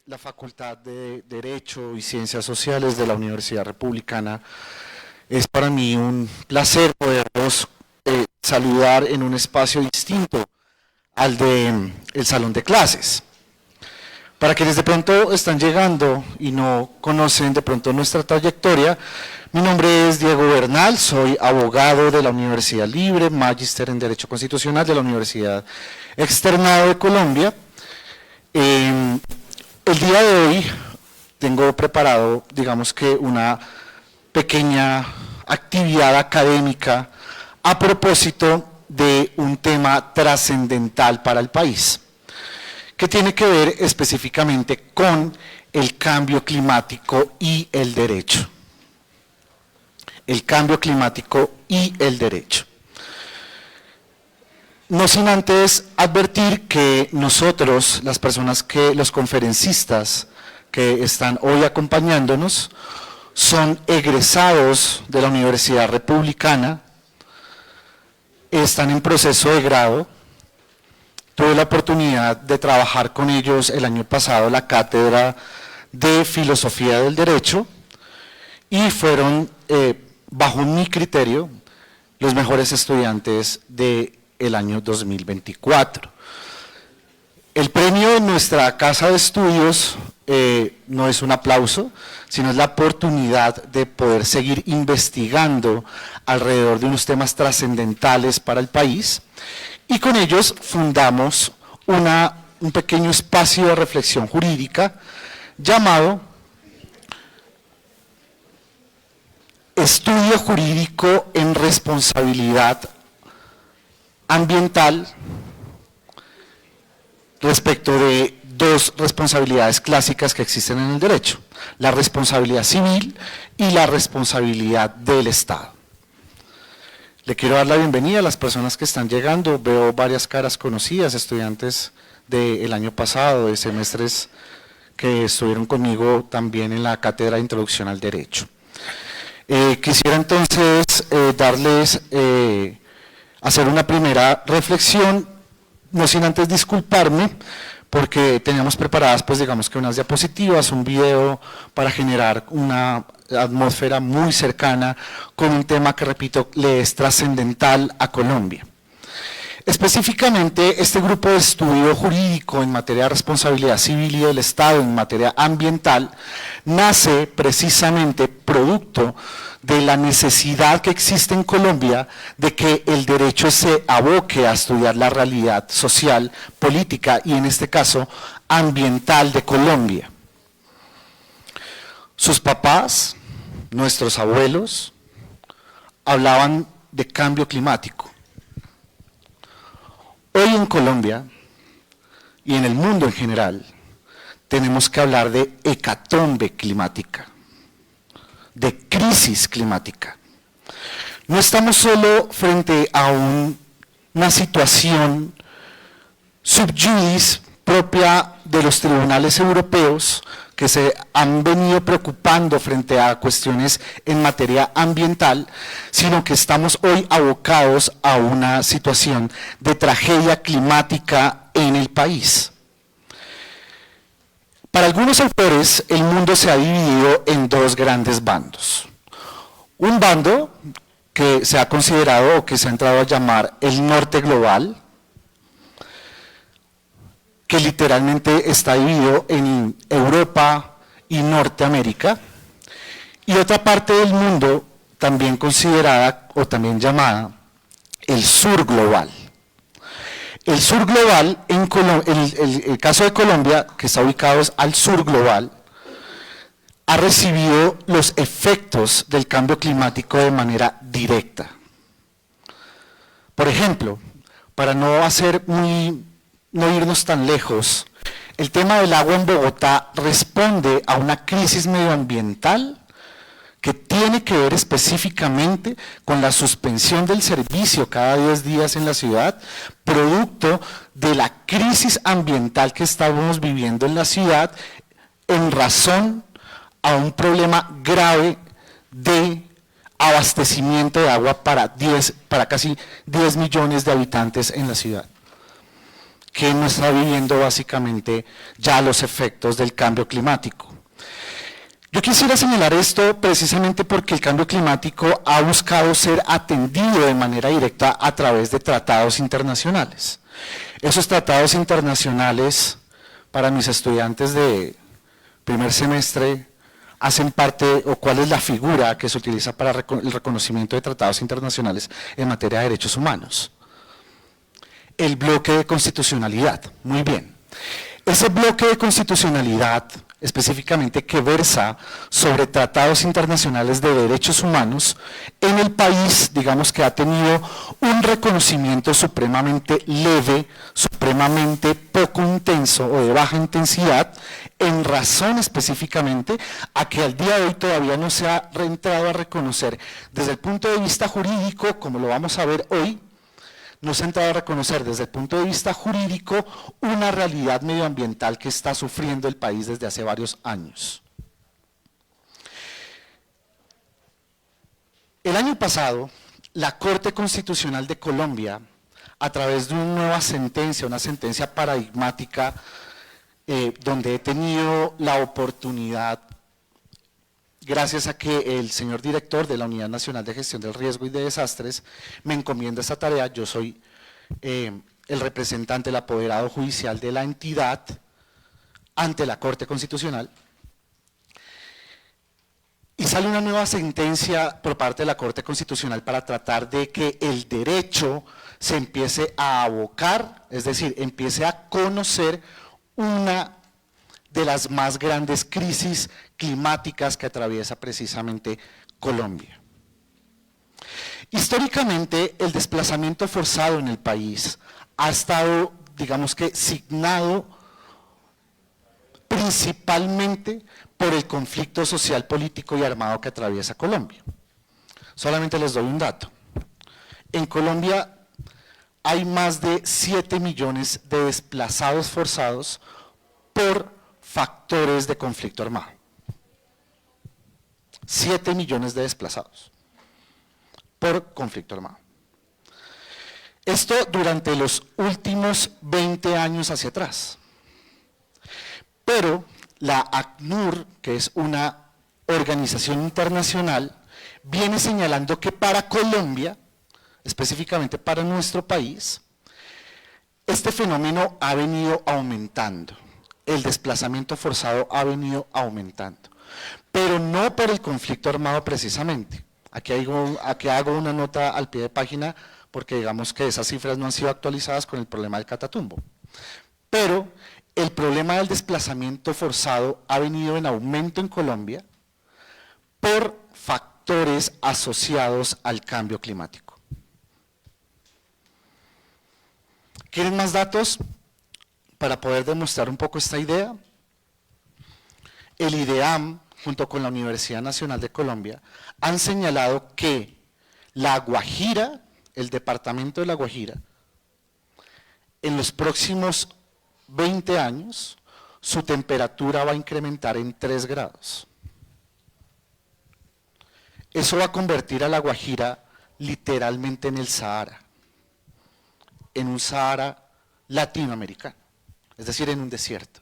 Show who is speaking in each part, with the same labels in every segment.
Speaker 1: la Facultad de Derecho y Ciencias Sociales de la Universidad Republicana. Es para mí un placer poderlos saludar en un espacio distinto al de el salón de clases. Para quienes de pronto están llegando y no conocen de pronto nuestra trayectoria, mi nombre es Diego Bernal, soy abogado de la Universidad Libre, magíster en Derecho Constitucional de la Universidad Externado de Colombia. El día de hoy tengo preparado, digamos que una pequeña actividad académica a propósito de un tema trascendental para el país, que tiene que ver específicamente con el cambio climático y el derecho. El cambio climático y el derecho. No sin antes advertir que nosotros, las personas los conferencistas que están hoy acompañándonos, son egresados de la Universidad Republicana, están en proceso de grado. Tuve la oportunidad de trabajar con ellos el año pasado en la cátedra de Filosofía del Derecho y fueron, bajo mi criterio, los mejores estudiantes del año 2024. El premio en nuestra casa de estudios no es un aplauso, sino es la oportunidad de poder seguir investigando alrededor de unos temas trascendentales para el país, y con ellos fundamos un pequeño espacio de reflexión jurídica llamado Estudio Jurídico en Responsabilidad Ambiental respecto de dos responsabilidades clásicas que existen en el derecho: la responsabilidad civil y la responsabilidad del Estado. Le quiero dar la bienvenida a las personas que están llegando. Veo varias caras conocidas, estudiantes del año pasado, de semestres que estuvieron conmigo también en la cátedra de Introducción al Derecho. Quisiera entonces hacer una primera reflexión, no sin antes disculparme, porque teníamos preparadas, pues digamos que unas diapositivas, un video para generar una atmósfera muy cercana con un tema que, repito, le es trascendental a Colombia. Específicamente, este grupo de estudio jurídico en materia de responsabilidad civil y del Estado en materia ambiental nace precisamente producto de la necesidad que existe en Colombia de que el derecho se aboque a estudiar la realidad social, política y en este caso ambiental de Colombia. Sus papás, nuestros abuelos, hablaban de cambio climático. Hoy en Colombia y en el mundo en general tenemos que hablar de hecatombe climática, de crisis climática. No estamos solo frente a una situación sub judice propia de los tribunales europeos que se han venido preocupando frente a cuestiones en materia ambiental, sino que estamos hoy abocados a una situación de tragedia climática en el país. Para algunos autores, el mundo se ha dividido en dos grandes bandos. Un bando que se ha considerado o que se ha entrado a llamar el norte global, que literalmente está dividido en Europa y Norteamérica, y otra parte del mundo también considerada o también llamada el sur global. El sur global, el caso de Colombia, que está ubicado al sur global, ha recibido los efectos del cambio climático de manera directa. Por ejemplo, para no irnos tan lejos, el tema del agua en Bogotá responde a una crisis medioambiental que tiene que ver específicamente con la suspensión del servicio cada 10 días en la ciudad, producto de la crisis ambiental que estamos viviendo en la ciudad en razón a un problema grave de abastecimiento de agua para casi 10 millones de habitantes en la ciudad. que no está viviendo básicamente ya los efectos del cambio climático. Yo quisiera señalar esto precisamente porque el cambio climático ha buscado ser atendido de manera directa a través de tratados internacionales. Esos tratados internacionales, para mis estudiantes de primer semestre, hacen parte, o cuál es la figura que se utiliza para el reconocimiento de tratados internacionales en materia de derechos humanos. El bloque de constitucionalidad, muy bien. Ese bloque de constitucionalidad, específicamente que versa sobre tratados internacionales de derechos humanos, en el país, digamos que ha tenido un reconocimiento supremamente leve, supremamente poco intenso o de baja intensidad, en razón específicamente a que al día de hoy todavía no se ha entrado a reconocer desde el punto de vista jurídico, como lo vamos a ver hoy, no se ha entrado a reconocer desde el punto de vista jurídico una realidad medioambiental que está sufriendo el país desde hace varios años. El año pasado, la Corte Constitucional de Colombia, a través de una nueva sentencia, una sentencia paradigmática, donde he tenido la oportunidad, gracias a que el señor director de la Unidad Nacional de Gestión del Riesgo y de Desastres me encomienda esta tarea. Yo soy el representante, el apoderado judicial de la entidad ante la Corte Constitucional, y sale una nueva sentencia por parte de la Corte Constitucional para tratar de que el derecho se empiece a abocar, es decir, empiece a conocer una de las más grandes crisis climáticas que atraviesa precisamente Colombia. Históricamente, el desplazamiento forzado en el país ha estado, digamos que, signado principalmente por el conflicto social, político y armado que atraviesa Colombia. Solamente les doy un dato. En Colombia hay más de 7 millones de desplazados forzados por factores de conflicto armado. 7 millones de desplazados por conflicto armado. Esto durante los últimos 20 años hacia atrás. Pero la ACNUR, que es una organización internacional, viene señalando que para Colombia, específicamente para nuestro país, este fenómeno ha venido aumentando. El desplazamiento forzado ha venido aumentando, pero no por el conflicto armado precisamente. Aquí hago una nota al pie de página porque digamos que esas cifras no han sido actualizadas con el problema del Catatumbo. Pero el problema del desplazamiento forzado ha venido en aumento en Colombia por factores asociados al cambio climático. ¿Quieren más datos? Para poder demostrar un poco esta idea, el IDEAM, junto con la Universidad Nacional de Colombia, han señalado que La Guajira, el departamento de La Guajira, en los próximos 20 años, su temperatura va a incrementar en 3 grados. Eso va a convertir a La Guajira literalmente en el Sahara, en un Sahara latinoamericano. Es decir, en un desierto.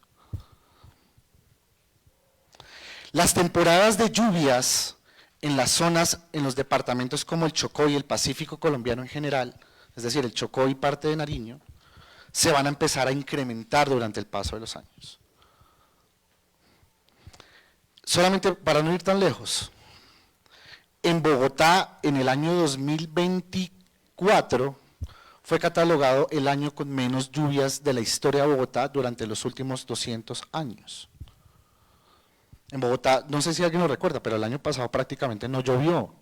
Speaker 1: Las temporadas de lluvias en las zonas, en los departamentos como el Chocó y el Pacífico colombiano en general, es decir, el Chocó y parte de Nariño, se van a empezar a incrementar durante el paso de los años. Solamente para no ir tan lejos, en Bogotá, en el año 2024, fue catalogado el año con menos lluvias de la historia de Bogotá durante los últimos 200 años. En Bogotá, no sé si alguien lo recuerda, pero el año pasado prácticamente no llovió.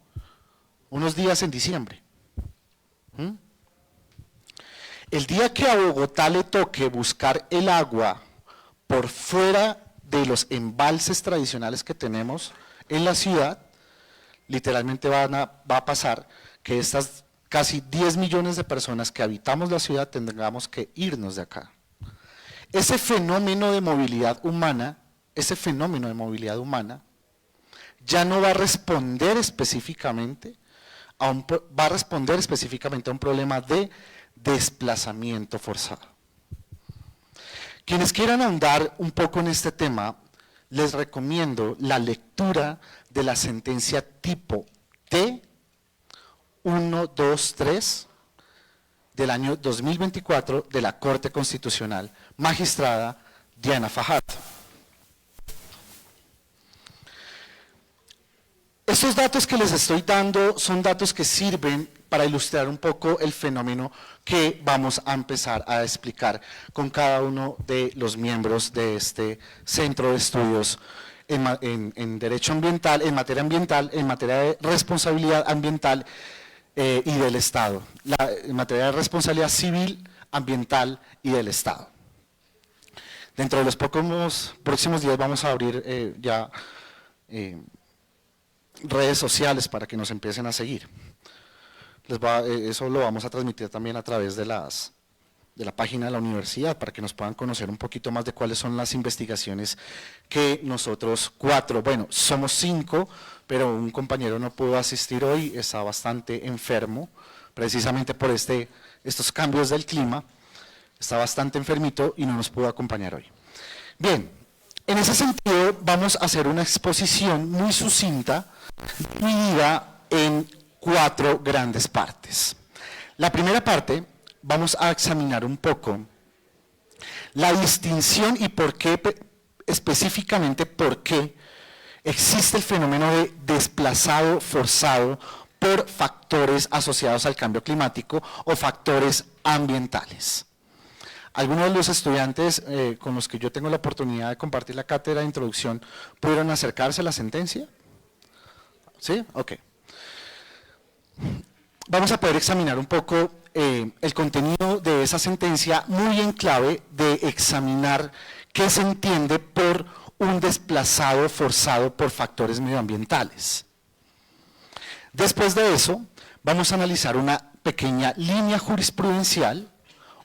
Speaker 1: Unos días en diciembre. El día que a Bogotá le toque buscar el agua por fuera de los embalses tradicionales que tenemos en la ciudad, literalmente va a pasar que estas casi 10 millones de personas que habitamos la ciudad tengamos que irnos de acá. Ese fenómeno de movilidad humana, ya no va a responder específicamente a un problema de desplazamiento forzado. Quienes quieran ahondar un poco en este tema, les recomiendo la lectura de la sentencia tipo T 123 del año 2024 de la Corte Constitucional, magistrada Diana Fajardo. Estos datos que les estoy dando son datos que sirven para ilustrar un poco el fenómeno que vamos a empezar a explicar con cada uno de los miembros de este centro de estudios en derecho ambiental, en materia de responsabilidad ambiental y del Estado, en materia de responsabilidad civil, ambiental y del Estado. Dentro de los próximos días vamos a abrir redes sociales para que nos empiecen a seguir. Eso lo vamos a transmitir también a través de la página de la universidad para que nos puedan conocer un poquito más de cuáles son las investigaciones que nosotros somos 5, pero un compañero no pudo asistir hoy, está bastante enfermo, precisamente por estos cambios del clima, está bastante enfermito y no nos pudo acompañar hoy. Bien, en ese sentido vamos a hacer una exposición muy sucinta, dividida en 4 grandes partes. La primera parte, vamos a examinar un poco la distinción y por qué, específicamente por qué existe el fenómeno de desplazado forzado por factores asociados al cambio climático o factores ambientales. Algunos de los estudiantes con los que yo tengo la oportunidad de compartir la cátedra de introducción, ¿pudieron acercarse a la sentencia? ¿Sí? Ok. Vamos a poder examinar un poco el contenido de esa sentencia muy en clave de examinar qué se entiende por un desplazado forzado por factores medioambientales. Después de eso, vamos a analizar una pequeña línea jurisprudencial,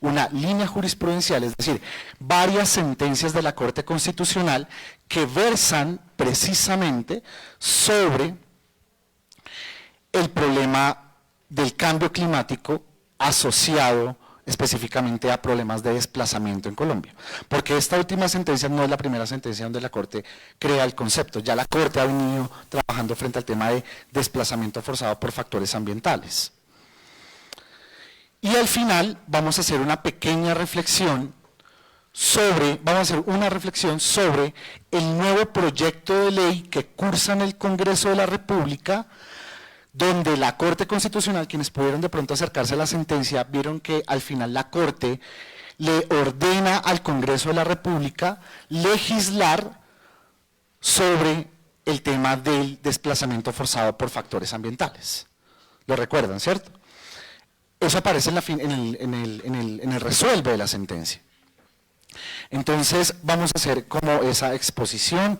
Speaker 1: es decir, varias sentencias de la Corte Constitucional que versan precisamente sobre el problema del cambio climático asociado específicamente a problemas de desplazamiento en Colombia. Porque esta última sentencia no es la primera sentencia donde la Corte crea el concepto, ya la Corte ha venido trabajando frente al tema de desplazamiento forzado por factores ambientales. Y al final vamos a hacer una pequeña reflexión sobre el nuevo proyecto de ley que cursa en el Congreso de la República, donde la Corte Constitucional, quienes pudieron de pronto acercarse a la sentencia, vieron que al final la Corte le ordena al Congreso de la República legislar sobre el tema del desplazamiento forzado por factores ambientales. ¿Lo recuerdan, cierto? Eso aparece en el resuelve de la sentencia. Entonces vamos a hacer como esa exposición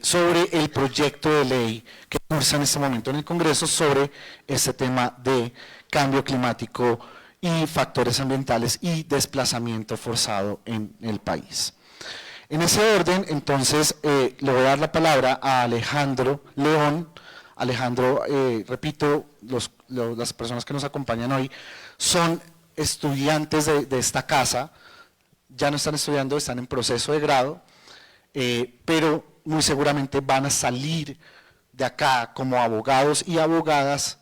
Speaker 1: sobre el proyecto de ley que cursa en este momento en el Congreso sobre este tema de cambio climático y factores ambientales y desplazamiento forzado en el país. En ese orden, entonces, le voy a dar la palabra a Alejandro León. Alejandro, repito, las personas que nos acompañan hoy son estudiantes de esta casa, ya no están estudiando, están en proceso de grado, pero muy seguramente van a salir de acá como abogados y abogadas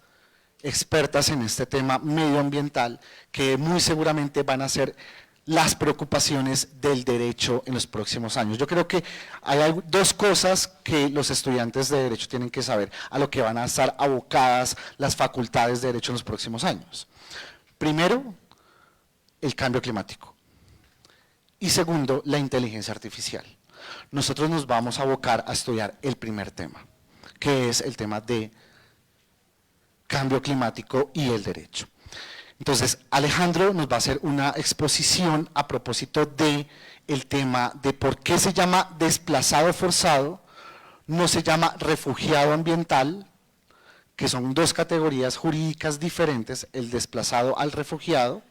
Speaker 1: expertas en este tema medioambiental, que muy seguramente van a ser las preocupaciones del derecho en los próximos años. Yo creo que hay 2 cosas que los estudiantes de derecho tienen que saber, a lo que van a estar abocadas las facultades de derecho en los próximos años. Primero, el cambio climático. Y segundo, la inteligencia artificial. Nosotros nos vamos a abocar a estudiar el primer tema, que es el tema de cambio climático y el derecho. Entonces, Alejandro nos va a hacer una exposición a propósito de el tema de por qué se llama desplazado forzado, no se llama refugiado ambiental, que son 2 categorías jurídicas diferentes, el desplazado al refugiado,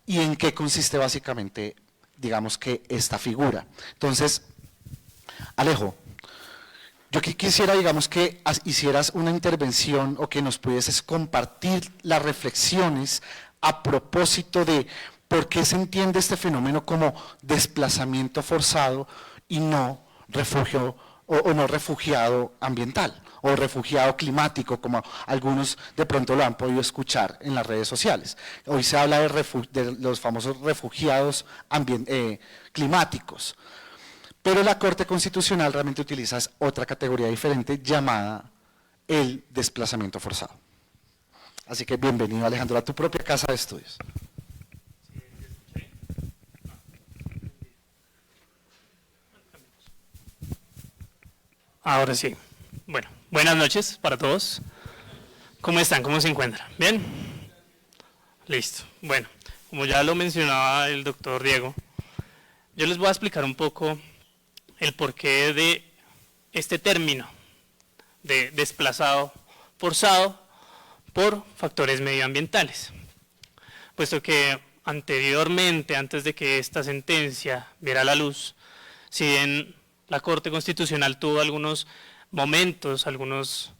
Speaker 1: y en qué consiste básicamente, digamos que esta figura. Entonces, Alejo, yo quisiera, digamos, que hicieras una intervención o que nos pudieses compartir las reflexiones a propósito de ¿Por qué se entiende este fenómeno como desplazamiento forzado y no refugio o no refugiado ambiental o refugiado climático, como algunos de pronto lo han podido escuchar en las redes sociales? Hoy se habla de los famosos refugiados climáticos, pero la Corte Constitucional realmente utiliza otra categoría diferente llamada el desplazamiento forzado. Así que bienvenido, Alejandro, a tu propia casa de estudios.
Speaker 2: Ahora sí. Bueno, buenas noches para todos. ¿Cómo están? ¿Cómo se encuentran? ¿Bien? Listo. Bueno, como ya lo mencionaba el doctor Diego, yo les voy a explicar un poco el porqué de este término de desplazado forzado por factores medioambientales. Puesto que anteriormente, antes de que esta sentencia viera la luz, si bien la Corte Constitucional tuvo algunos momentos, algunos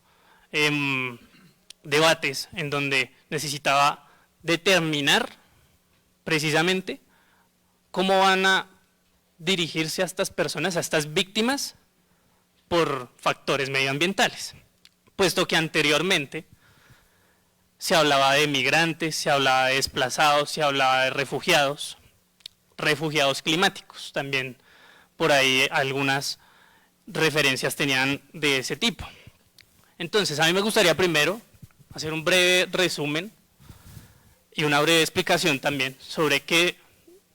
Speaker 2: debates en donde necesitaba determinar precisamente cómo van a dirigirse a estas personas, a estas víctimas, por factores medioambientales, puesto que anteriormente se hablaba de migrantes, se hablaba de desplazados, se hablaba de refugiados climáticos, también por ahí algunas referencias tenían de ese tipo. Entonces, a mí me gustaría primero hacer un breve resumen y una breve explicación también sobre qué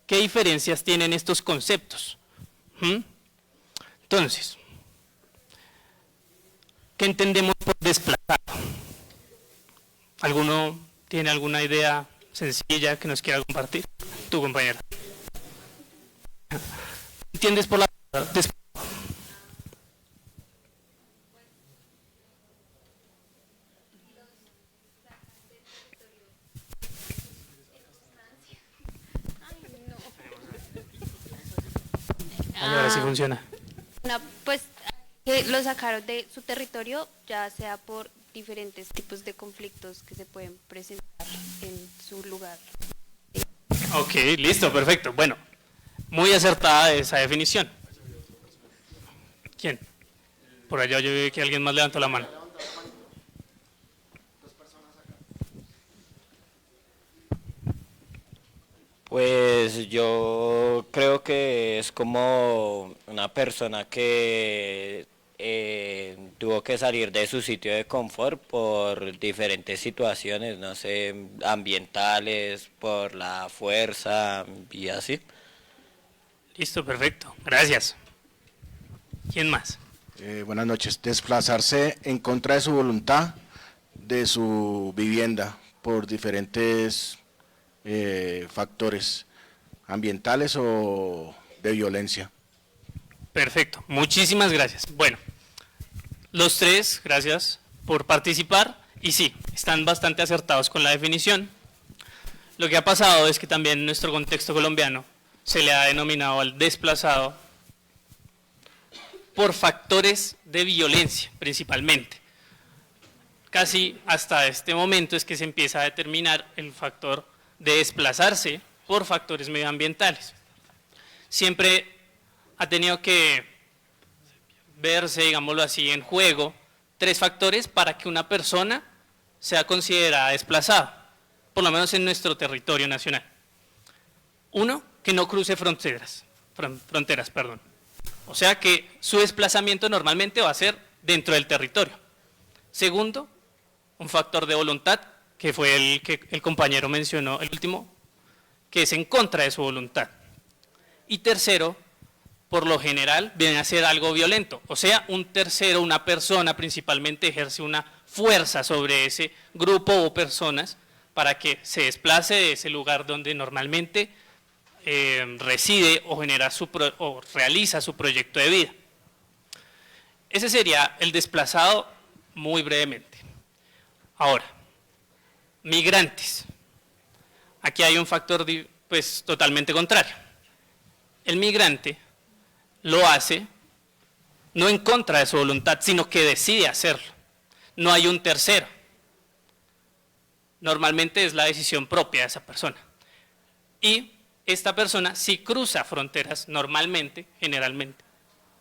Speaker 2: diferencias tienen estos conceptos. Entonces, ¿qué entendemos por desplazado? ¿Alguno tiene alguna idea sencilla que nos quiera compartir? Tu compañera. ¿Entiendes por la desplazado? Ahora sí funciona.
Speaker 3: No, pues que lo sacaron de su territorio, ya sea por diferentes tipos de conflictos que se pueden presentar en su lugar.
Speaker 2: Ok, listo, perfecto. Bueno, muy acertada esa definición. ¿Quién? Por allá yo vi que alguien más levantó la mano.
Speaker 4: Pues yo creo que es como una persona que tuvo que salir de su sitio de confort por diferentes situaciones, no sé, ambientales, por la fuerza y así.
Speaker 2: Listo, perfecto. Gracias. ¿Quién más?
Speaker 5: Buenas noches. Desplazarse en contra de su voluntad de su vivienda por diferentes factores ambientales o de violencia.
Speaker 2: Perfecto. Muchísimas gracias. Bueno, los tres, gracias por participar. Y sí, están bastante acertados con la definición. Lo que ha pasado es que también en nuestro contexto colombiano se le ha denominado al desplazado por factores de violencia, principalmente. Casi hasta este momento es que se empieza a determinar el factor de desplazarse por factores medioambientales. Siempre ha tenido que verse, digámoslo así, en juego tres factores para que una persona sea considerada desplazada, por lo menos en nuestro territorio nacional. Uno, que no cruce fronteras, perdón. O sea que su desplazamiento normalmente va a ser dentro del territorio. Segundo, un factor de voluntad, que fue el que el compañero mencionó, el último, que es en contra de su voluntad. Y tercero, por lo general, viene a ser algo violento. O sea, un tercero, una persona principalmente ejerce una fuerza sobre ese grupo o personas para que se desplace de ese lugar donde normalmente reside o realiza su proyecto de vida. Ese sería el desplazado muy brevemente. Ahora, migrantes. Aquí hay un factor pues, totalmente contrario. El migrante lo hace no en contra de su voluntad, sino que decide hacerlo. No hay un tercero. Normalmente es la decisión propia de esa persona. y esta persona sí cruza fronteras normalmente, generalmente,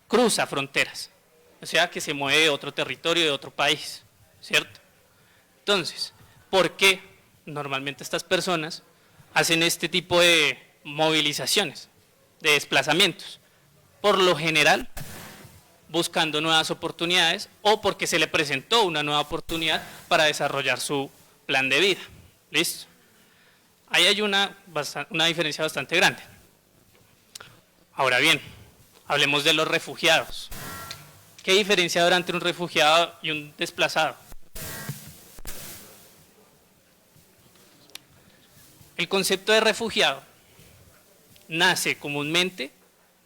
Speaker 2: cruza fronteras, o sea que se mueve de otro territorio, de otro país, ¿cierto? Entonces, ¿por qué normalmente estas personas hacen este tipo de movilizaciones, de desplazamientos? Por lo general, buscando nuevas oportunidades o porque se le presentó una nueva oportunidad para desarrollar su plan de vida. ¿Listo? Ahí hay una diferencia bastante grande. Ahora bien, hablemos de los refugiados. ¿Qué diferencia habrá entre un refugiado y un desplazado? El concepto de refugiado nace comúnmente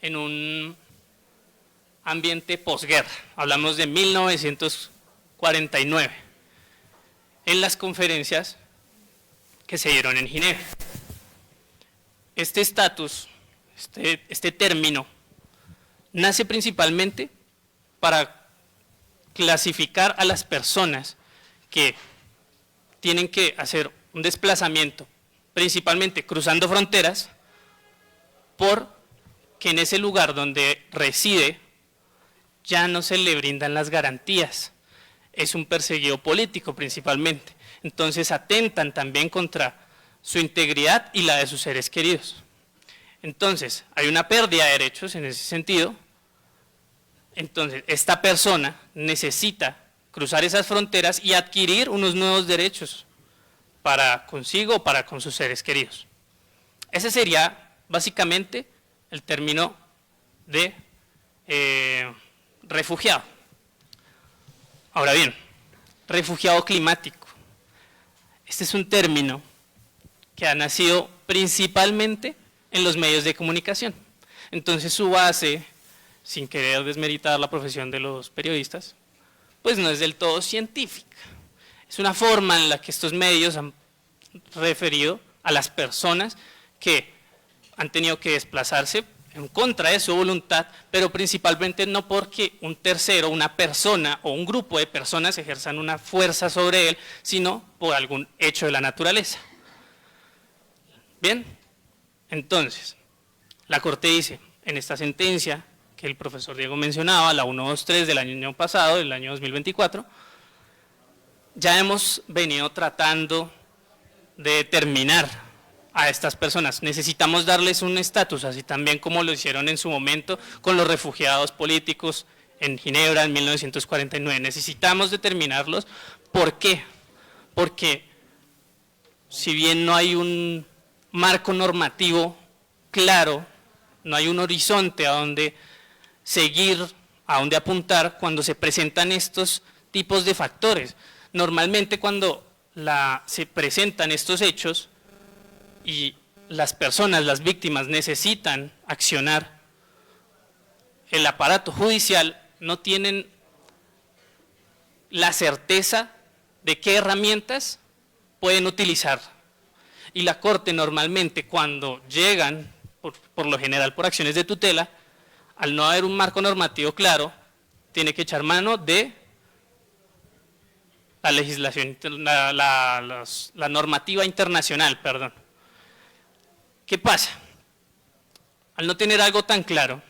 Speaker 2: en un ambiente posguerra, hablamos de 1949, en las conferencias que se dieron en Ginebra. Este estatus, este término, nace principalmente para clasificar a las personas que tienen que hacer un desplazamiento, principalmente cruzando fronteras, porque en ese lugar donde reside ya no se le brindan las garantías, es un perseguido político principalmente, entonces atentan también contra su integridad y la de sus seres queridos. Entonces, hay una pérdida de derechos en ese sentido, entonces esta persona necesita cruzar esas fronteras y adquirir unos nuevos derechos para consigo o para con sus seres queridos. Ese sería básicamente el término de refugiado. Ahora bien, refugiado climático. Este es un término que ha nacido principalmente en los medios de comunicación. Entonces su base, sin querer desmeritar la profesión de los periodistas, pues no es del todo científica. Es una forma en la que estos medios han referido a las personas que han tenido que desplazarse en contra de su voluntad, pero principalmente no porque un tercero, una persona o un grupo de personas ejerzan una fuerza sobre él, sino por algún hecho de la naturaleza. Bien, entonces, la Corte dice en esta sentencia que el profesor Diego mencionaba, la 123 del año pasado, del año 2024, ya hemos venido tratando de determinar a estas personas. Necesitamos darles un estatus, así también como lo hicieron en su momento con los refugiados políticos en Ginebra en 1949. Necesitamos determinarlos. ¿Por qué? Porque si bien no hay un marco normativo claro, no hay un horizonte a donde seguir, a donde apuntar cuando se presentan estos tipos de factores. Normalmente cuando se presentan estos hechos y las personas, las víctimas necesitan accionar, el aparato judicial no tienen la certeza de qué herramientas pueden utilizar. Y la Corte normalmente cuando llegan, por lo general por acciones de tutela, al no haber un marco normativo claro, tiene que echar mano de la legislación, la normativa internacional, perdón. ¿Qué pasa? Al no tener algo tan claro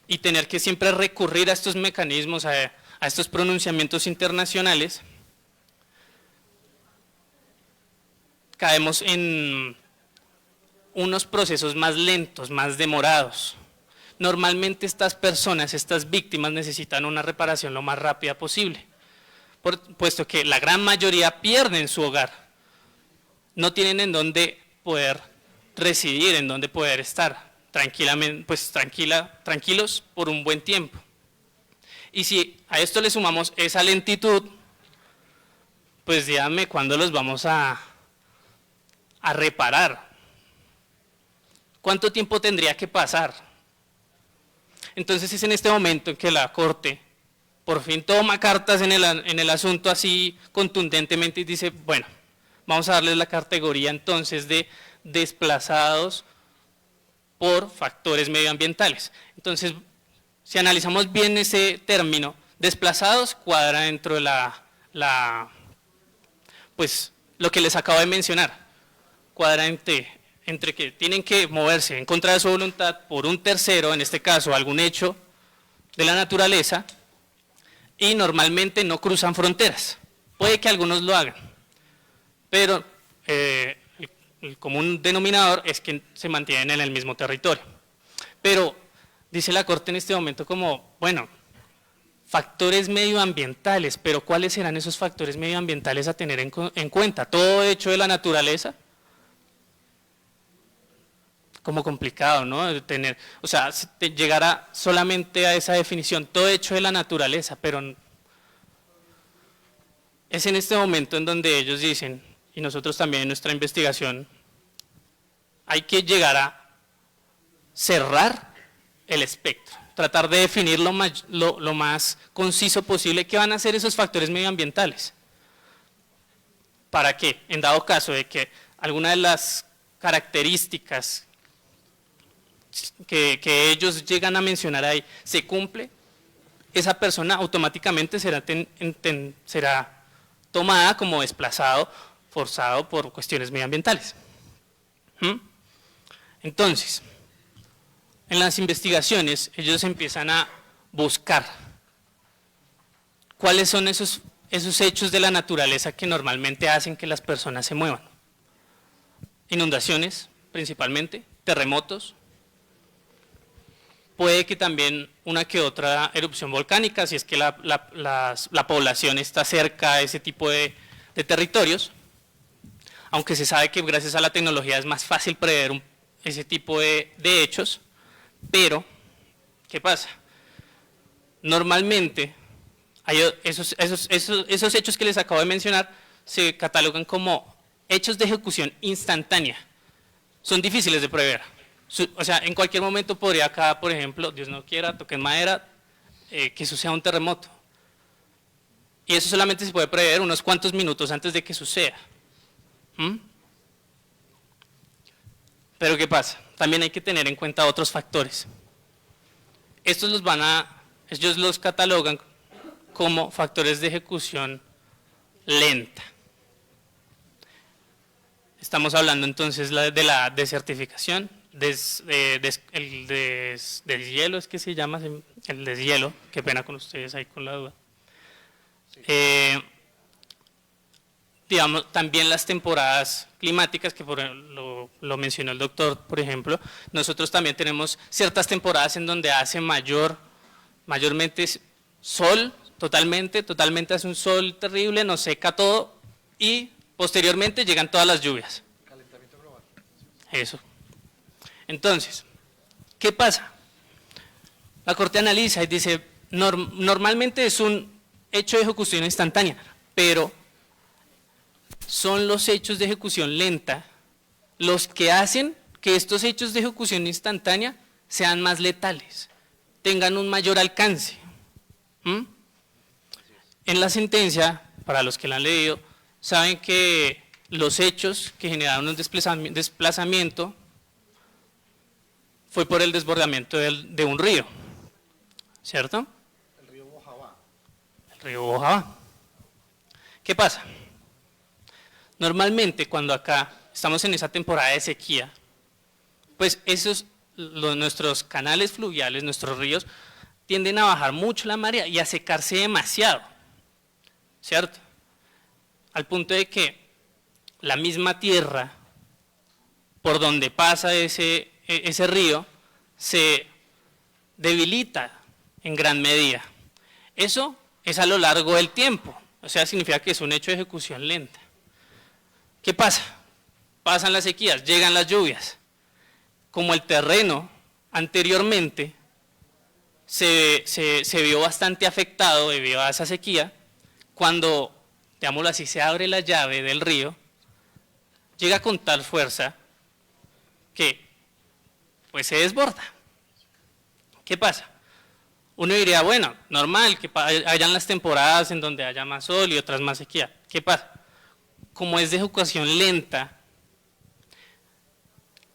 Speaker 2: y tener que siempre recurrir a estos mecanismos, a estos pronunciamientos internacionales, caemos en unos procesos más lentos, más demorados. Normalmente estas personas, estas víctimas necesitan una reparación lo más rápida posible, puesto que la gran mayoría pierden su hogar, no tienen en dónde poder residir, en dónde poder estar tranquilamente, pues tranquilos por un buen tiempo. Y si a esto le sumamos esa lentitud, pues díganme cuándo los vamos a reparar. ¿Cuánto tiempo tendría que pasar? Entonces es en este momento en que la Corte por fin toma cartas en el asunto así contundentemente y dice, bueno, vamos a darles la categoría entonces de desplazados por factores medioambientales. Entonces, si analizamos bien ese término, desplazados cuadra dentro de pues lo que les acabo de mencionar. cuadra entre que tienen que moverse en contra de su voluntad por un tercero, en este caso algún hecho de la naturaleza, y normalmente no cruzan fronteras. Puede que algunos lo hagan, pero el común denominador es que se mantienen en el mismo territorio. Pero dice la Corte en este momento como, bueno, factores medioambientales, pero ¿cuáles serán esos factores medioambientales a tener en cuenta? ¿Todo hecho de la naturaleza? Como complicado, ¿no? O sea, llegar solamente a esa definición, todo hecho de la naturaleza, pero es en este momento en donde ellos dicen, y nosotros también en nuestra investigación, hay que llegar a cerrar el espectro, tratar de definir lo más conciso posible qué van a ser esos factores medioambientales. ¿Para qué? En dado caso de que alguna de las características que ellos llegan a mencionar ahí se cumple, esa persona automáticamente será tomada como desplazado, forzado por cuestiones medioambientales. Entonces, en las investigaciones ellos empiezan a buscar cuáles son esos hechos de la naturaleza que normalmente hacen que las personas se muevan. Inundaciones, principalmente, terremotos, puede que también una que otra erupción volcánica, si es que la población está cerca a ese tipo de territorios, aunque se sabe que gracias a la tecnología es más fácil prever ese tipo de hechos, pero, ¿qué pasa? Normalmente, esos hechos que les acabo de mencionar se catalogan como hechos de ejecución instantánea, son difíciles de prever. O sea, en cualquier momento podría acá, por ejemplo, Dios no quiera, toquen madera, que suceda un terremoto. Y eso solamente se puede prever unos cuantos minutos antes de que suceda. Pero ¿qué pasa? También hay que tener en cuenta otros factores. Estos ellos los catalogan como factores de ejecución lenta. Estamos hablando entonces de la desertificación, el deshielo, es que se llama, el deshielo, qué pena con ustedes ahí con la duda. Digamos, también las temporadas climáticas, que lo mencionó el doctor, por ejemplo, nosotros también tenemos ciertas temporadas en donde hace mayormente sol, totalmente hace un sol terrible, nos seca todo y posteriormente llegan todas las lluvias. Calentamiento global. Eso. Entonces, ¿qué pasa? La Corte analiza y dice, normalmente es un hecho de ejecución instantánea, pero son los hechos de ejecución lenta los que hacen que estos hechos de ejecución instantánea sean más letales, tengan un mayor alcance. En la sentencia, para los que la han leído, saben que los hechos que generaron un desplazamiento fue por el desbordamiento de un río, ¿cierto?
Speaker 1: El río Bojabá.
Speaker 2: El río Bojabá. ¿Qué pasa? Normalmente cuando acá estamos en esa temporada de sequía, pues nuestros canales fluviales, nuestros ríos, tienden a bajar mucho la marea y a secarse demasiado, ¿cierto? Al punto de que la misma tierra por donde pasa ese río se debilita en gran medida. Eso es a lo largo del tiempo, o sea, significa que es un hecho de ejecución lenta. ¿Qué pasa? Pasan las sequías, llegan las lluvias. Como el terreno anteriormente se vio bastante afectado debido a esa sequía, cuando, digámoslo así, se abre la llave del río, llega con tal fuerza que pues se desborda. ¿Qué pasa? Uno diría, bueno, normal que hayan las temporadas en donde haya más sol y otras más sequía. ¿Qué pasa? Como es de ejecución lenta,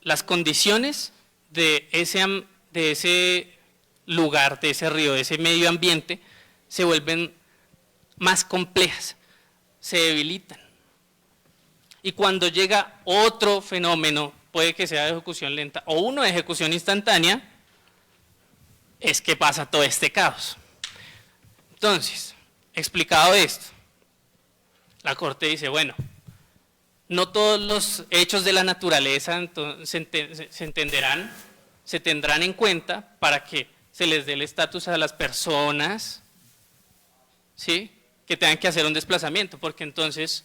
Speaker 2: las condiciones de ese lugar, de ese río, de ese medio ambiente, se vuelven más complejas, se debilitan. Y cuando llega otro fenómeno, puede que sea de ejecución lenta o uno de ejecución instantánea, es que pasa todo este caos. Entonces, explicado esto, la Corte dice, bueno, no todos los hechos de la naturaleza se tendrán en cuenta para que se les dé el estatus a las personas, ¿sí?, que tengan que hacer un desplazamiento, porque entonces,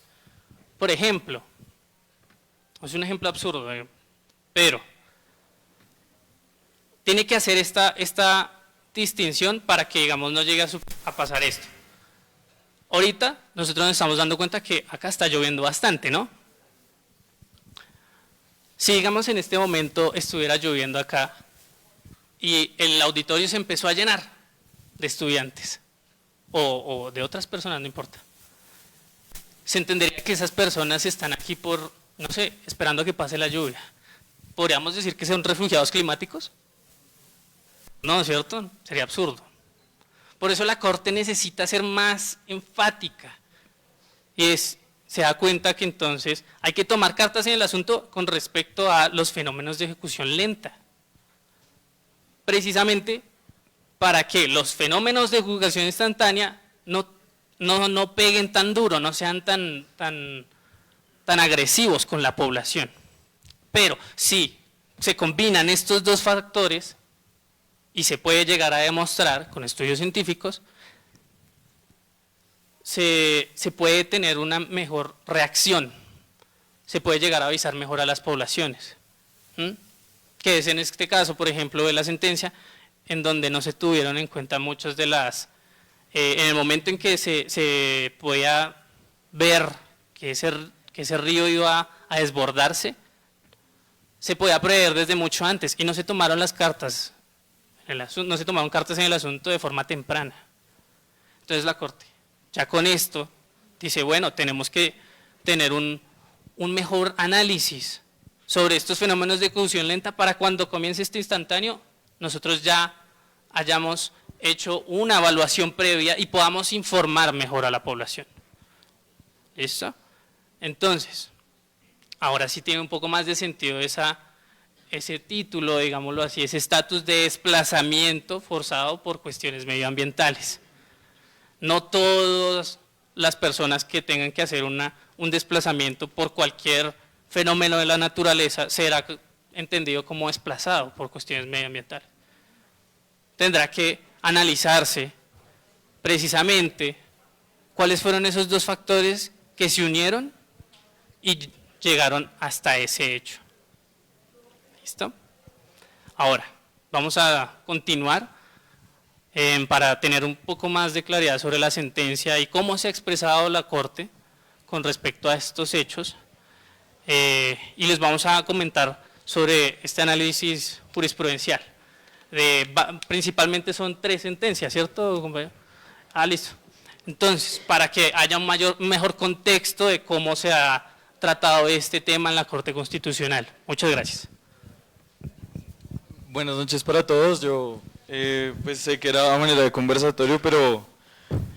Speaker 2: por ejemplo, es un ejemplo absurdo, pero tiene que hacer esta distinción para que, digamos, no llegue a pasar esto. Ahorita nosotros nos estamos dando cuenta que acá está lloviendo bastante, ¿no? Si, digamos, en este momento estuviera lloviendo acá y el auditorio se empezó a llenar de estudiantes o de otras personas, no importa, se entendería que esas personas están aquí por, no sé, esperando a que pase la lluvia. ¿Podríamos decir que son refugiados climáticos? No, ¿cierto? Sería absurdo. Por eso la Corte necesita ser más enfática y se da cuenta que entonces hay que tomar cartas en el asunto con respecto a los fenómenos de ejecución lenta. Precisamente para que los fenómenos de ejecución instantánea no peguen tan duro, no sean tan agresivos con la población. Pero si se combinan estos dos factores, y se puede llegar a demostrar con estudios científicos, se puede tener una mejor reacción, se puede llegar a avisar mejor a las poblaciones. Que es en este caso, por ejemplo, de la sentencia, en donde no se tuvieron en cuenta muchas de las, en el momento en que se podía ver que ese río iba a desbordarse, se podía prever desde mucho antes y no se tomaron las cartas, no se tomaron cartas en el asunto de forma temprana. Entonces la Corte, ya con esto, dice, bueno, tenemos que tener un mejor análisis sobre estos fenómenos de ejecución lenta para cuando comience este instantáneo, nosotros ya hayamos hecho una evaluación previa y podamos informar mejor a la población. ¿Listo? Entonces, ahora sí tiene un poco más de sentido ese título, digámoslo así, ese estatus de desplazamiento forzado por cuestiones medioambientales. No todas las personas que tengan que hacer un desplazamiento por cualquier fenómeno de la naturaleza será entendido como desplazado por cuestiones medioambientales. Tendrá que analizarse precisamente cuáles fueron esos dos factores que se unieron y llegaron hasta ese hecho. ¿Listo? Ahora, vamos a continuar para tener un poco más de claridad sobre la sentencia y cómo se ha expresado la Corte con respecto a estos hechos. Y les vamos a comentar sobre este análisis jurisprudencial. Principalmente son 3 sentencias, ¿cierto, compañero? Listo. Entonces, para que haya un mejor contexto de cómo se ha tratado este tema en la Corte Constitucional. Muchas gracias.
Speaker 6: Buenas noches para todos. Yo pues sé que era a manera de conversatorio, pero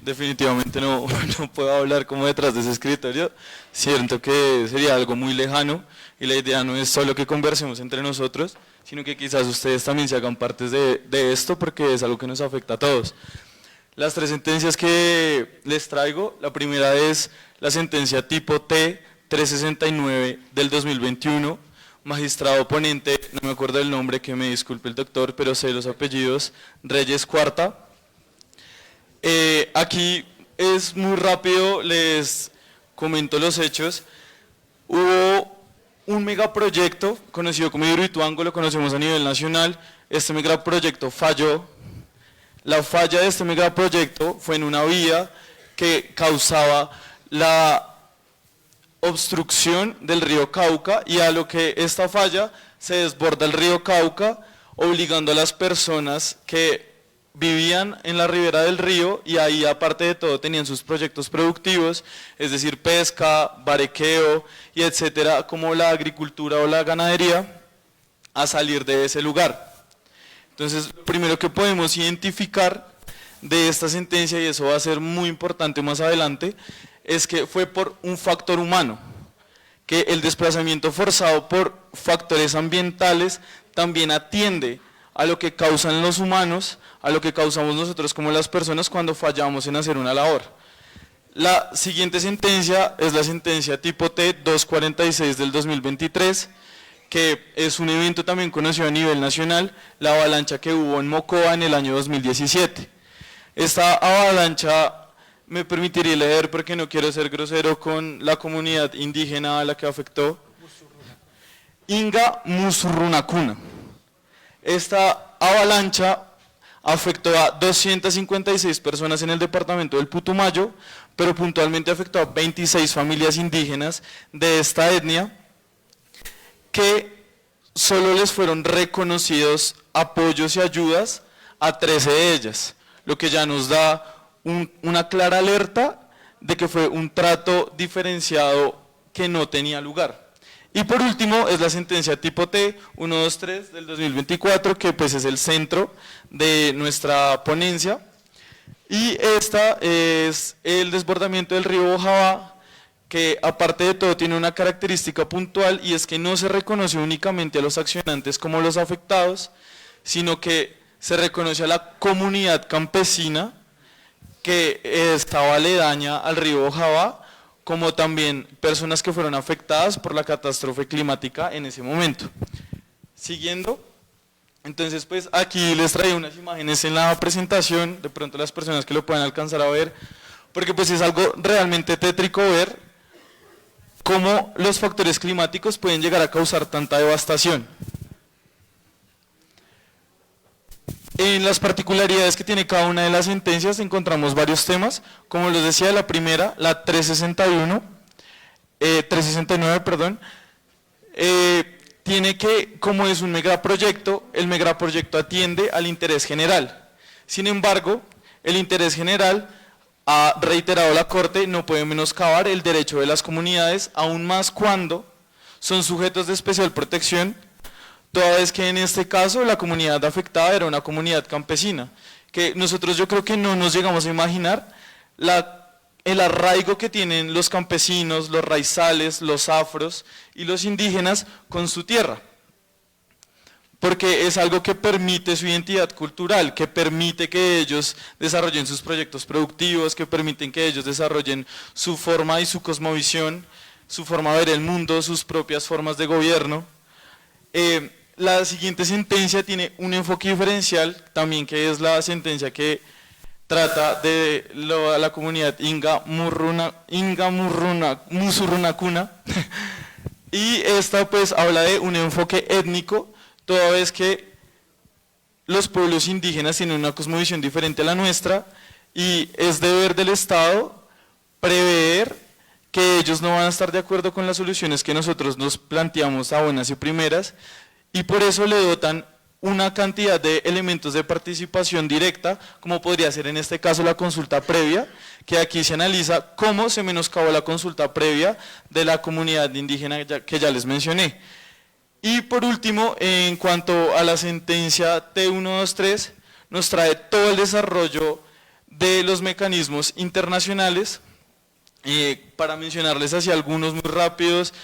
Speaker 6: definitivamente no puedo hablar como detrás de ese escritorio. Siento que sería algo muy lejano y la idea no es solo que conversemos entre nosotros, sino que quizás ustedes también se hagan partes de esto porque es algo que nos afecta a todos. Las 3 sentencias que les traigo, la primera es la sentencia tipo T 369 del 2021, magistrado ponente, no me acuerdo del nombre, que me disculpe el doctor, pero sé los apellidos, Reyes Cuarta. Aquí es muy rápido, les comento los hechos. Hubo un megaproyecto conocido como Hidroituango, lo conocemos a nivel nacional. Este megaproyecto falló. La falla de este megaproyecto fue en una vía que causaba la obstrucción del río Cauca, y a lo que esta falla se desborda el río Cauca, obligando a las personas que vivían en la ribera del río, y ahí aparte de todo tenían sus proyectos productivos, es decir, pesca, barequeo y etcétera, como la agricultura o la ganadería, a salir de ese lugar. Entonces, lo primero que podemos identificar de esta sentencia, y eso va a ser muy importante más adelante, es que fue por un factor humano, que el desplazamiento forzado por factores ambientales también atiende a lo que causan los humanos, a lo que causamos nosotros como las personas cuando fallamos en hacer una labor. La siguiente sentencia es la sentencia tipo T 246 del 2023, que es un evento también conocido a nivel nacional, la avalancha que hubo en Mocoa en el año 2017. Esta avalancha, me permitiré leer porque no quiero ser grosero con la comunidad indígena a la que afectó, Inga Musurrunacuna. Esta avalancha afectó a 256 personas en el departamento del Putumayo, pero puntualmente afectó a 26 familias indígenas de esta etnia, que solo les fueron reconocidos apoyos y ayudas a 13 de ellas, lo que ya nos da una clara alerta de que fue un trato diferenciado que no tenía lugar. Y por último es la sentencia tipo T 123 del 2024, que pues es el centro de nuestra ponencia, y esta es el desbordamiento del río Bojabá, que aparte de todo tiene una característica puntual, y es que no se reconoce únicamente a los accionantes como los afectados, sino que se reconoce a la comunidad campesina que estaba aledaña al río Bojabá, como también personas que fueron afectadas por la catástrofe climática en ese momento. Siguiendo, entonces pues aquí les traigo unas imágenes en la presentación, de pronto las personas que lo puedan alcanzar a ver, porque pues es algo realmente tétrico ver cómo los factores climáticos pueden llegar a causar tanta devastación. En las particularidades que tiene cada una de las sentencias encontramos varios temas, como les decía, la primera, la 369, perdón, tiene que, como es un megaproyecto, el megaproyecto atiende al interés general. Sin embargo, el interés general, ha reiterado la Corte, no puede menoscabar el derecho de las comunidades, aún más cuando son sujetos de especial protección, toda vez que en este caso la comunidad afectada era una comunidad campesina, que nosotros yo creo que no nos llegamos a imaginar el arraigo que tienen los campesinos, los raizales, los afros y los indígenas con su tierra, porque es algo que permite su identidad cultural, que permite que ellos desarrollen sus proyectos productivos, que permiten que ellos desarrollen su forma y su cosmovisión, su forma de ver el mundo, sus propias formas de gobierno. La siguiente sentencia tiene un enfoque diferencial, también, que es la sentencia que trata de la comunidad Inga Musurrunacuna, y esta pues habla de un enfoque étnico, toda vez que los pueblos indígenas tienen una cosmovisión diferente a la nuestra, y es deber del Estado prever que ellos no van a estar de acuerdo con las soluciones que nosotros nos planteamos a buenas y primeras, y por eso le dotan una cantidad de elementos de participación directa, como podría ser en este caso la consulta previa, que aquí se analiza cómo se menoscabó la consulta previa de la comunidad indígena que ya les mencioné. Y por último, en cuanto a la sentencia T123, nos trae todo el desarrollo de los mecanismos internacionales, para mencionarles así algunos muy rápidos,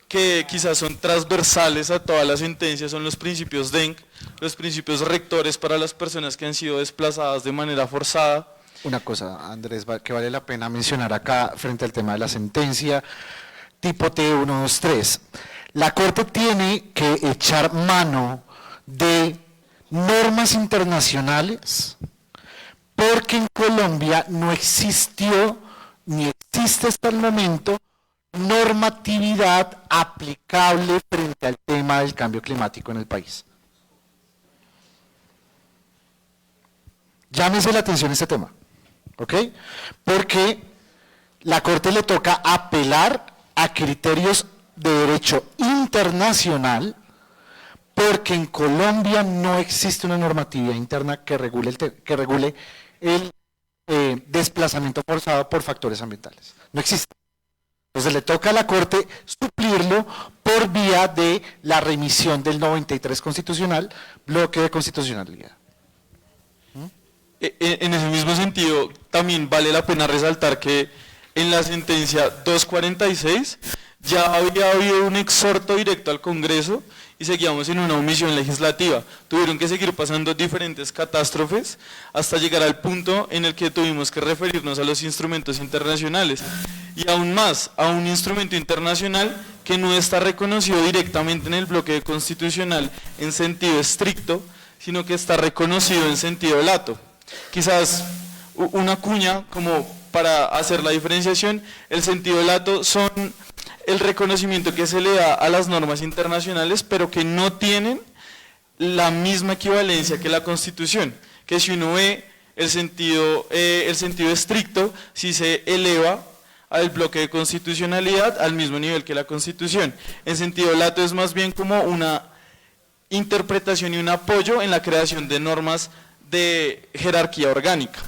Speaker 6: que quizás son transversales a todas las sentencias, son los principios DENC, los principios rectores para las personas que han sido desplazadas de manera forzada.
Speaker 1: Una cosa, Andrés, que vale la pena mencionar acá frente al tema de la sentencia tipo T123. La Corte tiene que echar mano de normas internacionales porque en Colombia no existió ni existe hasta el momento normatividad aplicable frente al tema del cambio climático en el país. Llámese la atención a este tema, ¿ok? Porque la Corte le toca apelar a criterios de derecho internacional, porque en Colombia no existe una normatividad interna que regule el desplazamiento forzado por factores ambientales. No existe. Entonces le toca a la Corte suplirlo por vía de la remisión del 93 constitucional, bloque de constitucionalidad.
Speaker 6: En ese mismo sentido, también vale la pena resaltar que en la sentencia 246 Ya había habido un exhorto directo al Congreso y seguíamos en una omisión legislativa. Tuvieron que seguir pasando diferentes catástrofes hasta llegar al punto en el que tuvimos que referirnos a los instrumentos internacionales. Y aún más, a un instrumento internacional que no está reconocido directamente en el bloque constitucional en sentido estricto, sino que está reconocido en sentido lato. Quizás una cuña como para hacer la diferenciación, el sentido lato son el reconocimiento que se le da a las normas internacionales, pero que no tienen la misma equivalencia que la Constitución, que si uno ve el sentido estricto, si se eleva al bloque de constitucionalidad al mismo nivel que la Constitución. En sentido lato es más bien como una interpretación y un apoyo en la creación de normas de jerarquía orgánica.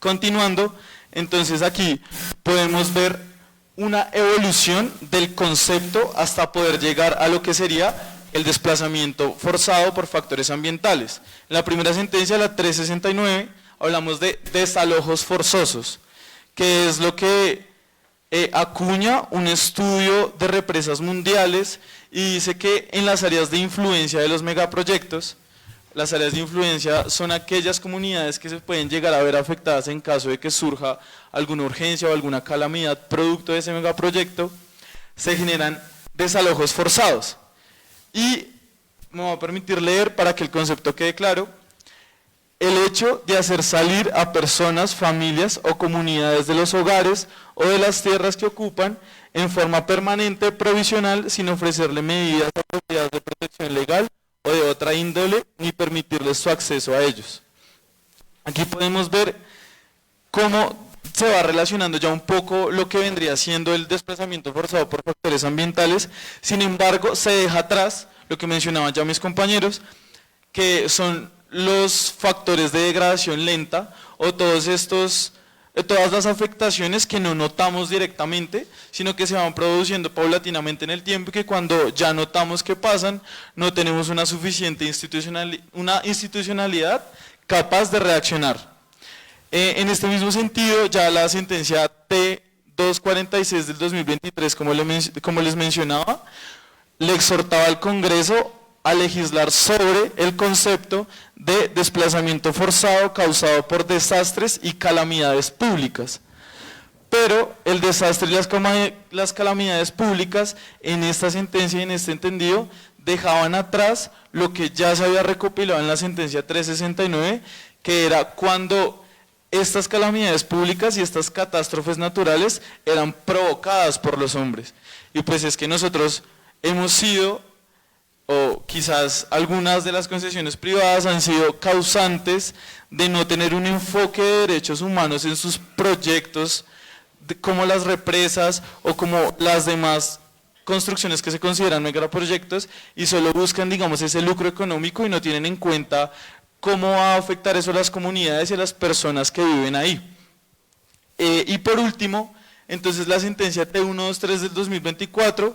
Speaker 6: Continuando, entonces aquí podemos ver una evolución del concepto hasta poder llegar a lo que sería el desplazamiento forzado por factores ambientales. En la primera sentencia, la 369, hablamos de desalojos forzosos, que es lo que acuña un estudio de represas mundiales y dice que en las áreas de influencia de los megaproyectos, las áreas de influencia son aquellas comunidades que se pueden llegar a ver afectadas en caso de que surja alguna urgencia o alguna calamidad producto de ese megaproyecto, se generan desalojos forzados. Y me voy a permitir leer para que el concepto quede claro: el hecho de hacer salir a personas, familias o comunidades de los hogares o de las tierras que ocupan en forma permanente, provisional, sin ofrecerle medidas apropiadas de protección legal o de otra índole, ni permitirles su acceso a ellos. Aquí podemos ver cómo se va relacionando ya un poco lo que vendría siendo el desplazamiento forzado por factores ambientales. Sin embargo, se deja atrás lo que mencionaban ya mis compañeros, que son los factores de degradación lenta o todas las afectaciones que no notamos directamente, sino que se van produciendo paulatinamente en el tiempo y que cuando ya notamos que pasan, no tenemos una suficiente institucionalidad capaz de reaccionar. En este mismo sentido, ya la sentencia T246 del 2023, como les mencionaba, le exhortaba al Congreso a legislar sobre el concepto de desplazamiento forzado causado por desastres y calamidades públicas. Pero el desastre y las calamidades públicas en esta sentencia y en este entendido dejaban atrás lo que ya se había recopilado en la sentencia 369, que era cuando estas calamidades públicas y estas catástrofes naturales eran provocadas por los hombres. Y pues es que nosotros hemos sido, o quizás algunas de las concesiones privadas han sido causantes de no tener un enfoque de derechos humanos en sus proyectos, como las represas o como las demás construcciones que se consideran megaproyectos, y solo buscan, digamos, ese lucro económico y no tienen en cuenta cómo va a afectar eso a las comunidades y a las personas que viven ahí. Y por último, entonces la sentencia T123 del 2024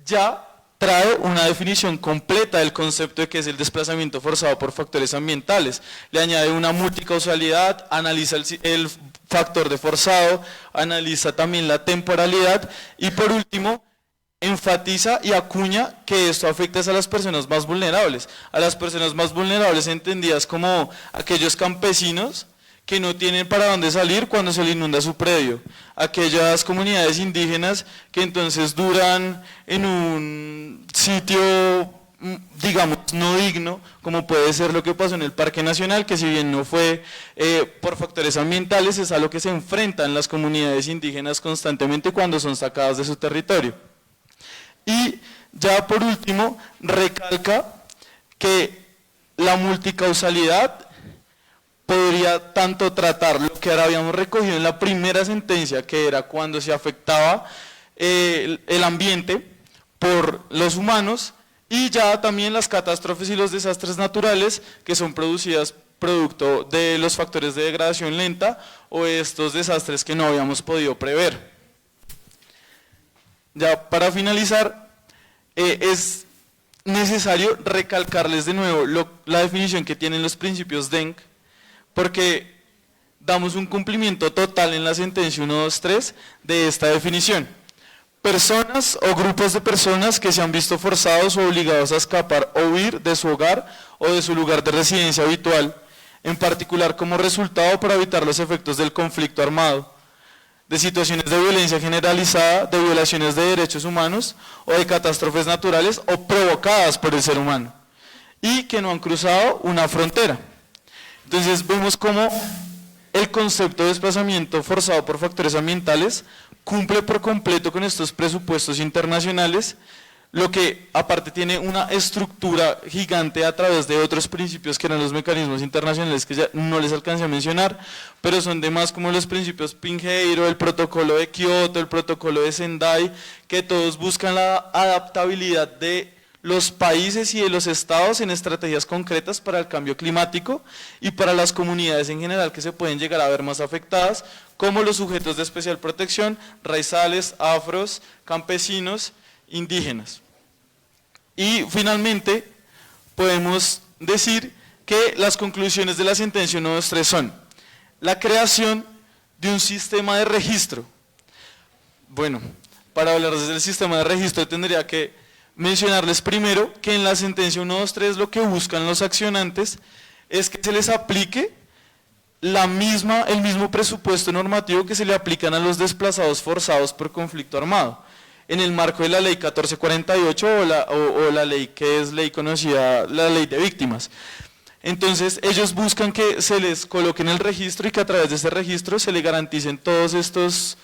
Speaker 6: ya trae una definición completa del concepto de qué es el desplazamiento forzado por factores ambientales. Le añade una multicausalidad, analiza el factor de forzado, analiza también la temporalidad y por último enfatiza y acuña que esto afecta a las personas más vulnerables. A las personas más vulnerables entendidas como aquellos campesinos que no tienen para dónde salir cuando se le inunda su predio, aquellas comunidades indígenas que entonces duran en un sitio, digamos, no digno, como puede ser lo que pasó en el Parque Nacional, que si bien no fue por factores ambientales, es a lo que se enfrentan las comunidades indígenas constantemente cuando son sacadas de su territorio. Y ya por último, recalca que la multicausalidad podría tanto tratar lo que ahora habíamos recogido en la primera sentencia, que era cuando se afectaba el ambiente por los humanos, y ya también las catástrofes y los desastres naturales que son producidas producto de los factores de degradación lenta o estos desastres que no habíamos podido prever. Ya para finalizar, es necesario recalcarles de nuevo la definición que tienen los principios DENC, porque damos un cumplimiento total en la sentencia 123 de esta definición. personas o grupos de personas que se han visto forzados o obligados a escapar o huir de su hogar o de su lugar de residencia habitual, en particular como resultado para evitar los efectos del conflicto armado, de situaciones de violencia generalizada, de violaciones de derechos humanos o de catástrofes naturales o provocadas por el ser humano, y que no han cruzado una frontera. Entonces vemos cómo el concepto de desplazamiento forzado por factores ambientales cumple por completo con estos presupuestos internacionales, lo que aparte tiene una estructura gigante a través de otros principios que eran los mecanismos internacionales que ya no les alcancé a mencionar, pero son demás como los principios Pinheiro, el protocolo de Kioto, el protocolo de Sendai, que todos buscan la adaptabilidad de los países y de los estados en estrategias concretas para el cambio climático y para las comunidades en general que se pueden llegar a ver más afectadas, como los sujetos de especial protección, raizales, afros, campesinos, indígenas. Y finalmente podemos decir que las conclusiones de la sentencia 123 son la creación de un sistema de registro. Bueno, para hablar del sistema de registro tendría que mencionarles primero que en la sentencia 123 lo que buscan los accionantes es que se les aplique el mismo presupuesto normativo que se le aplican a los desplazados forzados por conflicto armado, en el marco de la ley 1448 o la ley que es ley conocida, la ley de víctimas. Entonces ellos buscan que se les coloque en el registro y que a través de ese registro se le garanticen todos estos,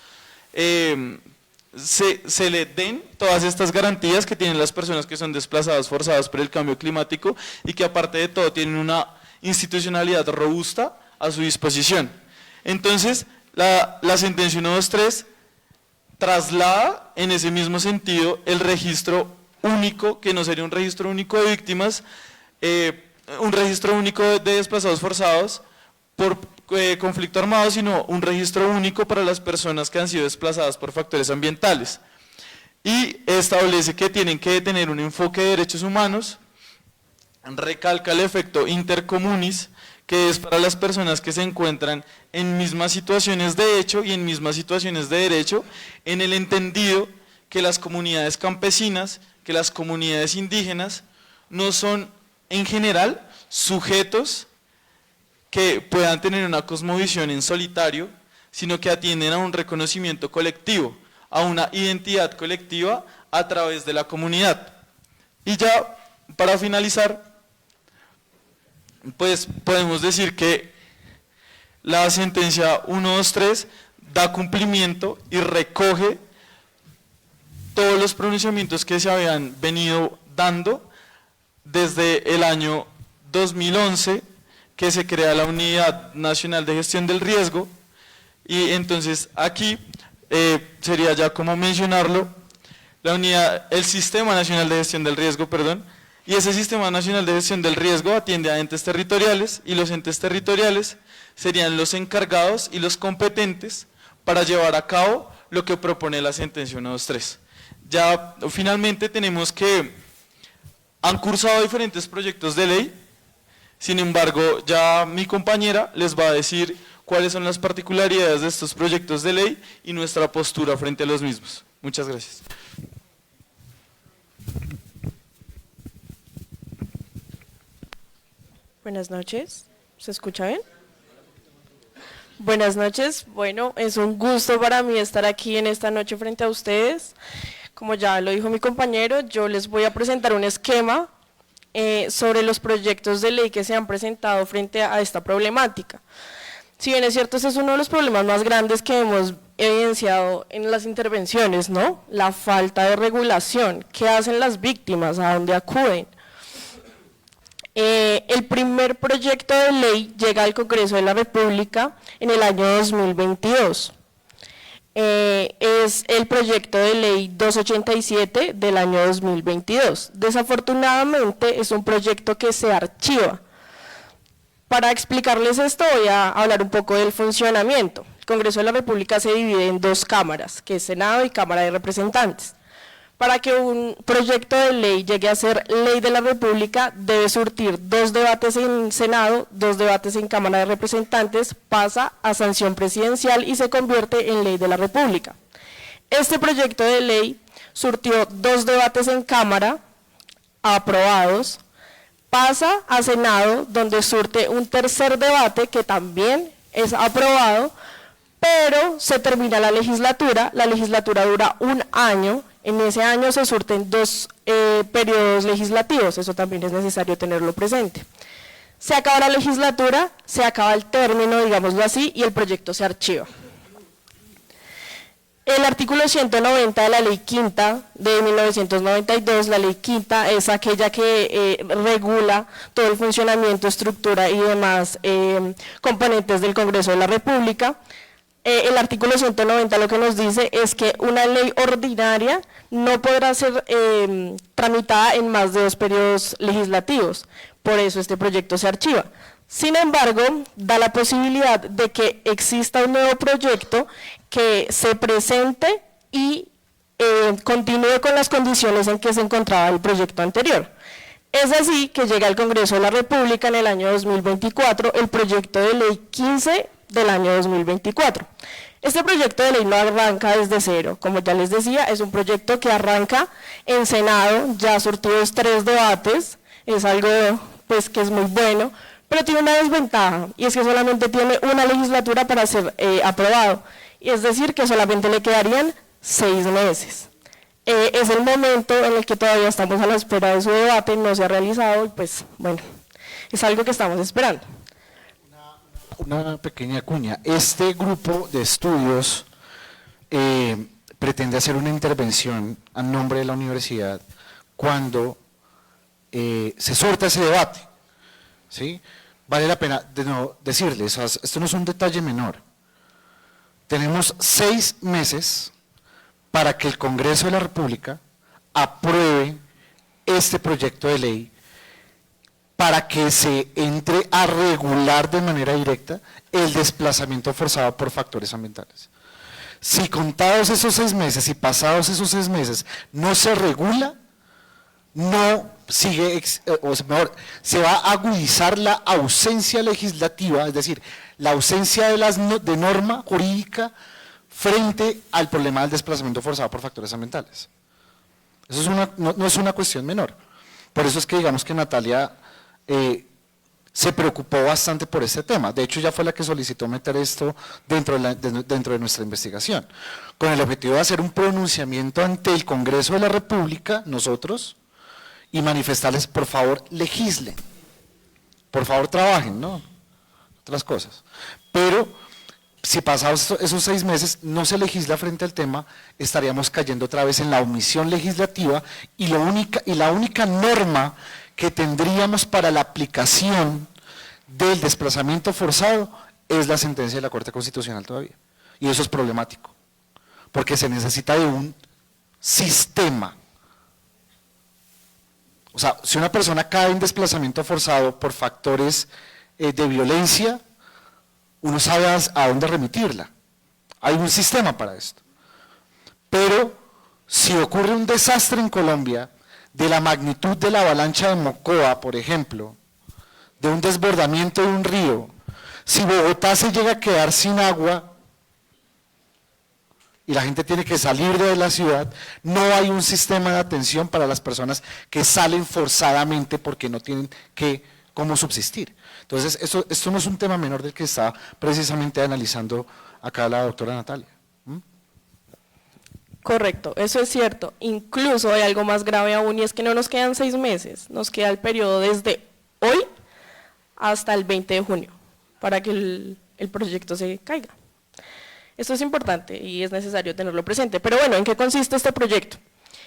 Speaker 6: se le den todas estas garantías que tienen las personas que son desplazadas forzadas por el cambio climático y que aparte de todo tienen una institucionalidad robusta a su disposición. Entonces la sentencia 123 traslada en ese mismo sentido el registro único, que no sería un registro único de víctimas, un registro único de desplazados forzados por conflicto armado, sino un registro único para las personas que han sido desplazadas por factores ambientales. Y establece que tienen que tener un enfoque de derechos humanos, recalca el efecto intercomunis, que es para las personas que se encuentran en mismas situaciones de hecho y en mismas situaciones de derecho, en el entendido que las comunidades campesinas, que las comunidades indígenas, no son en general sujetos que puedan tener una cosmovisión en solitario, sino que atienden a un reconocimiento colectivo, a una identidad colectiva a través de la comunidad. Y ya, para finalizar, pues podemos decir que la sentencia 123 da cumplimiento y recoge todos los pronunciamientos que se habían venido dando desde el año 2011, que se crea la Unidad Nacional de Gestión del Riesgo, y entonces aquí sería ya como mencionarlo, el Sistema Nacional de Gestión del Riesgo, y ese Sistema Nacional de Gestión del Riesgo atiende a entes territoriales, y los entes territoriales serían los encargados y los competentes para llevar a cabo lo que propone la sentencia 123. Ya finalmente tenemos que han cursado diferentes proyectos de ley, sin embargo ya mi compañera les va a decir cuáles son las particularidades de estos proyectos de ley y nuestra postura frente a los mismos. Muchas gracias.
Speaker 7: Buenas noches, ¿se escucha bien? Buenas noches, bueno, es un gusto para mí estar aquí en esta noche frente a ustedes. Como ya lo dijo mi compañero, yo les voy a presentar un esquema sobre los proyectos de ley que se han presentado frente a esta problemática. Si bien es cierto, ese es uno de los problemas más grandes que hemos evidenciado en las intervenciones, ¿no? La falta de regulación. ¿Qué hacen las víctimas? ¿A dónde acuden? El primer proyecto de ley llega al Congreso de la República en el año 2022. Es el proyecto de ley 287 del año 2022. Desafortunadamente es un proyecto que se archiva. Para explicarles esto voy a hablar un poco del funcionamiento. El Congreso de la República se divide en dos cámaras, que es Senado y Cámara de Representantes. Para que un proyecto de ley llegue a ser ley de la República, debe surtir 2 debates en Senado, 2 debates en Cámara de Representantes, pasa a sanción presidencial y se convierte en ley de la República. Este proyecto de ley surtió 2 debates en Cámara, aprobados, pasa a Senado, donde surte un tercer debate que también es aprobado, pero se termina la legislatura dura 1 año, en ese año se surten 2 periodos legislativos, eso también es necesario tenerlo presente. Se acaba la legislatura, se acaba el término, digámoslo así, y el proyecto se archiva. El artículo 190 de la Ley Quinta de 1992, la Ley Quinta es aquella que regula todo el funcionamiento, estructura y demás componentes del Congreso de la República. El artículo 190 lo que nos dice es que una ley ordinaria no podrá ser tramitada en más de 2 periodos legislativos, por eso este proyecto se archiva. Sin embargo, da la posibilidad de que exista un nuevo proyecto que se presente y continúe con las condiciones en que se encontraba el proyecto anterior. Es así que llega al Congreso de la República en el año 2024 el proyecto de ley 15 del año 2024. Este proyecto de ley no arranca desde cero, como ya les decía, es un proyecto que arranca en Senado, ya surtidos 3 debates, es algo pues que es muy bueno, pero tiene una desventaja, y es que solamente tiene una legislatura para ser aprobado, y es decir, que solamente le quedarían 6 meses. Es el momento en el que todavía estamos a la espera de su debate, no se ha realizado, y pues bueno, es algo que estamos esperando.
Speaker 1: Una pequeña cuña. Este grupo de estudios pretende hacer una intervención a nombre de la universidad cuando se sorta ese debate, ¿sí? Vale la pena de nuevo decirles, esto no es un detalle menor. Tenemos 6 meses para que el Congreso de la República apruebe este proyecto de ley para que se entre a regular de manera directa el desplazamiento forzado por factores ambientales. Si contados esos 6 meses y pasados esos 6 meses no se regula, no sigue, o mejor, se va a agudizar la ausencia legislativa, es decir, la ausencia de norma jurídica frente al problema del desplazamiento forzado por factores ambientales. Eso no es una cuestión menor. Por eso es que digamos que Natalia se preocupó bastante por este tema. De hecho, ya fue la que solicitó meter esto dentro de nuestra investigación, con el objetivo de hacer un pronunciamiento ante el Congreso de la República, nosotros, y manifestarles, por favor, legislen, por favor, trabajen, ¿no? Otras cosas. Pero, si pasados esos 6 meses no se legisla frente al tema, estaríamos cayendo otra vez en la omisión legislativa, y la única norma que tendríamos para la aplicación del desplazamiento forzado es la sentencia de la Corte Constitucional todavía. Y eso es problemático, porque se necesita de un sistema. O sea, si una persona cae en desplazamiento forzado por factores de violencia, uno sabe a dónde remitirla. Hay un sistema para esto. Pero si ocurre un desastre en Colombia, de la magnitud de la avalancha de Mocoa, por ejemplo, de un desbordamiento de un río, si Bogotá se llega a quedar sin agua y la gente tiene que salir de la ciudad, no hay un sistema de atención para las personas que salen forzadamente porque no tienen cómo subsistir. Entonces, esto no es un tema menor del que está precisamente analizando acá la doctora Natalia.
Speaker 7: Correcto, eso es cierto. Incluso hay algo más grave aún, y es que no nos quedan 6 meses, nos queda el periodo desde hoy hasta el 20 de junio para que el proyecto se caiga. Esto es importante y es necesario tenerlo presente. Pero bueno, ¿en qué consiste este proyecto?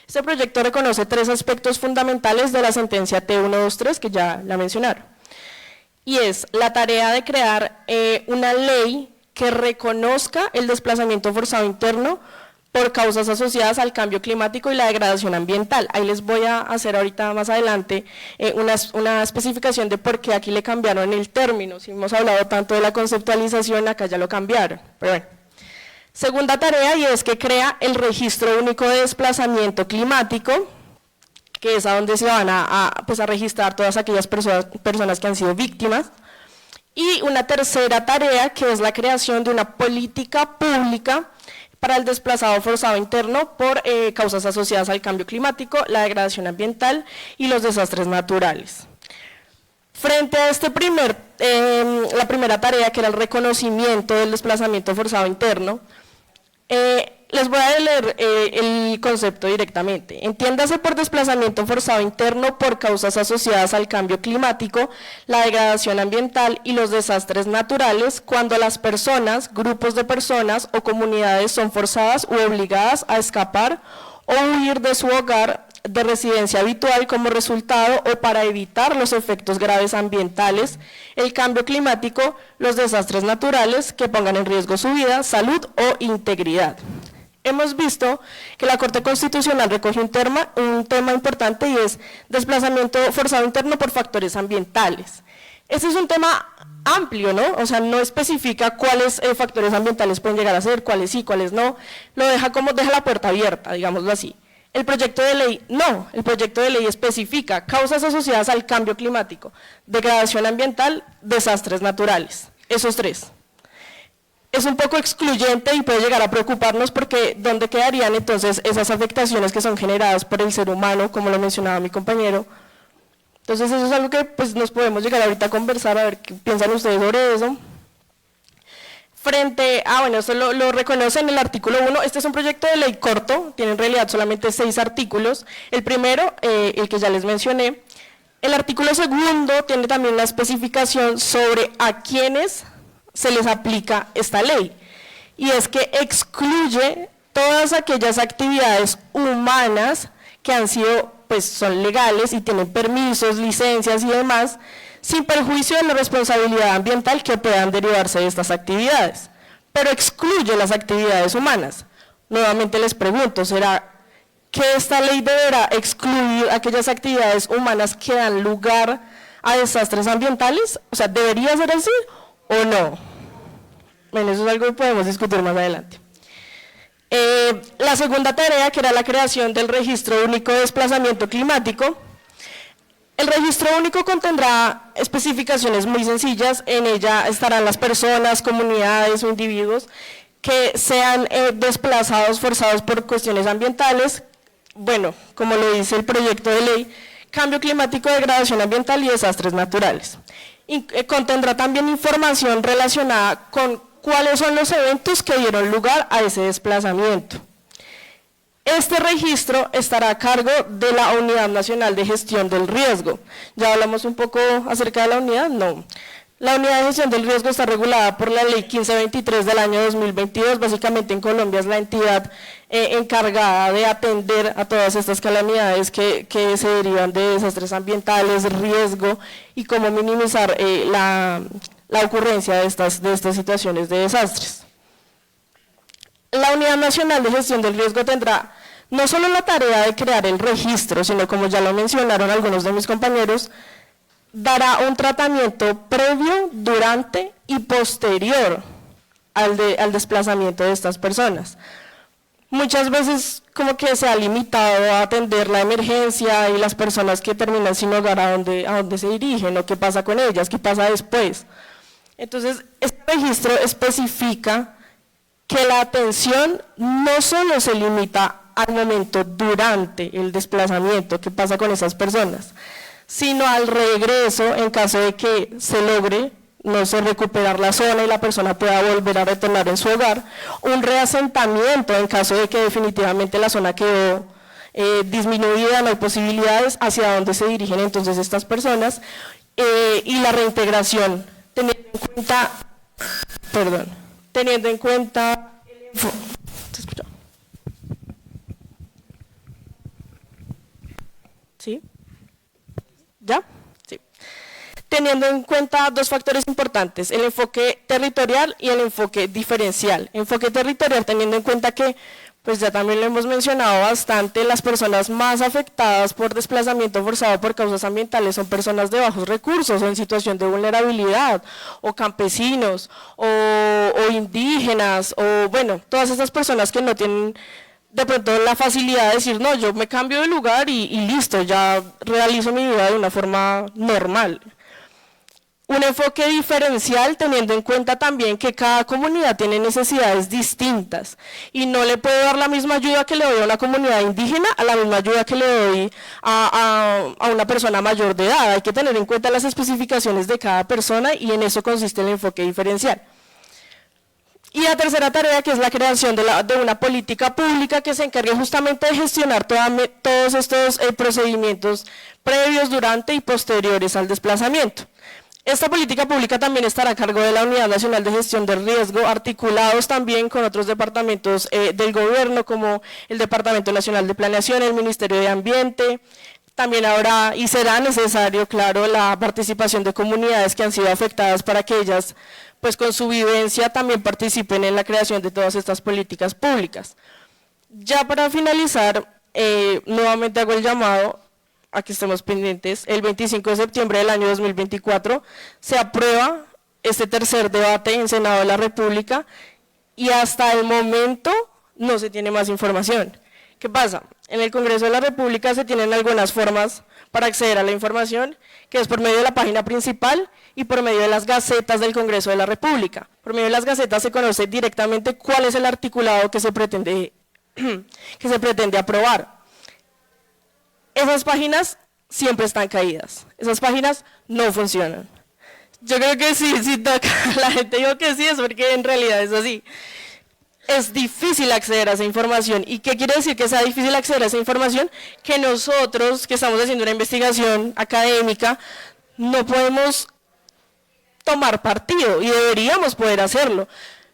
Speaker 7: Este proyecto reconoce 3 aspectos fundamentales de la sentencia T123 que ya la mencionaron. Y es la tarea de crear una ley que reconozca el desplazamiento forzado interno por causas asociadas al cambio climático y la degradación ambiental. Ahí les voy a hacer ahorita más adelante una especificación de por qué aquí le cambiaron el término. Si hemos hablado tanto de la conceptualización, acá ya lo cambiaron. Pero bueno. Segunda tarea, y es que crea el registro único de desplazamiento climático, que es a donde se van a registrar todas aquellas personas que han sido víctimas. Y una tercera tarea, que es la creación de una política pública para el desplazado forzado interno por causas asociadas al cambio climático, la degradación ambiental y los desastres naturales. Frente a la primera tarea, que era el reconocimiento del desplazamiento forzado interno, les voy a leer el concepto directamente. Entiéndase por desplazamiento forzado interno por causas asociadas al cambio climático, la degradación ambiental y los desastres naturales cuando las personas, grupos de personas o comunidades son forzadas u obligadas a escapar o huir de su hogar de residencia habitual como resultado o para evitar los efectos graves ambientales, el cambio climático, los desastres naturales que pongan en riesgo su vida, salud o integridad. Hemos visto que la Corte Constitucional recoge un tema importante y es desplazamiento forzado interno por factores ambientales. Ese es un tema amplio, ¿no? O sea, no especifica cuáles factores ambientales pueden llegar a ser, cuáles sí, cuáles no, lo deja la puerta abierta, digámoslo así. El proyecto de ley no, el proyecto de ley especifica causas asociadas al cambio climático, degradación ambiental, desastres naturales, esos tres. Es un poco excluyente y puede llegar a preocuparnos porque ¿dónde quedarían entonces esas afectaciones que son generadas por el ser humano, como lo mencionaba mi compañero? Entonces eso es algo que pues, nos podemos llegar ahorita a conversar, a ver qué piensan ustedes sobre eso. Bueno, esto lo reconoce en el artículo 1, este es un proyecto de ley corto, tiene en realidad solamente 6 artículos, el primero, el que ya les mencioné, el artículo segundo tiene también una especificación sobre a quiénes se les aplica esta ley, y es que excluye todas aquellas actividades humanas que han sido, pues son legales y tienen permisos, licencias y demás, sin perjuicio de la responsabilidad ambiental que puedan derivarse de estas actividades, pero excluye las actividades humanas. Nuevamente les pregunto, ¿será que esta ley deberá excluir aquellas actividades humanas que dan lugar a desastres ambientales? O sea, ¿debería ser así o no? Bueno, eso es algo que podemos discutir más adelante. La segunda tarea, que era la creación del Registro Único de Desplazamiento Climático. El registro único contendrá especificaciones muy sencillas, en ella estarán las personas, comunidades o individuos que sean desplazados, forzados por cuestiones ambientales, bueno, como lo dice el proyecto de ley, cambio climático, degradación ambiental y desastres naturales. Contendrá también información relacionada con cuáles son los eventos que dieron lugar a ese desplazamiento. Este registro estará a cargo de la Unidad Nacional de Gestión del Riesgo. ¿Ya hablamos un poco acerca de la unidad? No. La Unidad de Gestión del Riesgo está regulada por la Ley 1523 del año 2022. Básicamente en Colombia es la entidad encargada de atender a todas estas calamidades que se derivan de desastres ambientales, riesgo y cómo minimizar la ocurrencia de estas situaciones de desastres. La Unidad Nacional de Gestión del Riesgo tendrá no solo la tarea de crear el registro, sino como ya lo mencionaron algunos de mis compañeros, dará un tratamiento previo, durante y posterior al desplazamiento de estas personas. Muchas veces como que se ha limitado a atender la emergencia y las personas que terminan sin hogar a dónde se dirigen o qué pasa con ellas, qué pasa después. Entonces, este registro especifica que la atención no solo se limita al momento durante el desplazamiento, qué pasa con esas personas, sino al regreso en caso de que se logre, no sé, recuperar la zona y la persona pueda volver a retornar en su hogar, un reasentamiento en caso de que definitivamente la zona quedó disminuida, no hay posibilidades, hacia dónde se dirigen entonces estas personas, y la reintegración, teniendo en cuenta ¿sí? ¿Ya? Sí. Teniendo en cuenta dos factores importantes, el enfoque territorial y el enfoque diferencial. Enfoque territorial teniendo en cuenta que, pues ya también lo hemos mencionado bastante, las personas más afectadas por desplazamiento forzado por causas ambientales son personas de bajos recursos o en situación de vulnerabilidad, o campesinos, o indígenas, o bueno, todas esas personas que no tienen de pronto la facilidad de decir, no, yo me cambio de lugar y listo, ya realizo mi vida de una forma normal. un enfoque diferencial teniendo en cuenta también que cada comunidad tiene necesidades distintas y no le puedo dar la misma ayuda que le doy a una comunidad indígena a la misma ayuda que le doy a una persona mayor de edad. Hay que tener en cuenta las especificaciones de cada persona y en eso consiste el enfoque diferencial. Y la tercera tarea, que es la creación de una política pública que se encargue justamente de gestionar todos estos procedimientos previos, durante y posteriores al desplazamiento. Esta política pública también estará a cargo de la Unidad Nacional de Gestión del Riesgo, articulados también con otros departamentos del gobierno, como el Departamento Nacional de Planeación, el Ministerio de Ambiente. También habrá y será necesario, claro, la participación de comunidades que han sido afectadas para que ellas, pues con su vivencia, también participen en la creación de todas estas políticas públicas. Ya para finalizar, nuevamente hago el llamado a que estemos pendientes. El 25 de septiembre del año 2024 se aprueba este tercer debate en Senado de la República y hasta el momento no se tiene más información. ¿Qué pasa? En el Congreso de la República se tienen algunas formas para acceder a la información, que es por medio de la página principal y por medio de las gacetas del Congreso de la República. Por medio de las gacetas se conoce directamente cuál es el articulado que se pretende aprobar. Esas páginas siempre están caídas, esas páginas no funcionan. Yo creo que sí, si toca, la gente dijo que sí, es porque en realidad es así. Es difícil acceder a esa información. ¿Y qué quiere decir que sea difícil acceder a esa información? Que nosotros, que estamos haciendo una investigación académica, no podemos tomar partido y deberíamos poder hacerlo.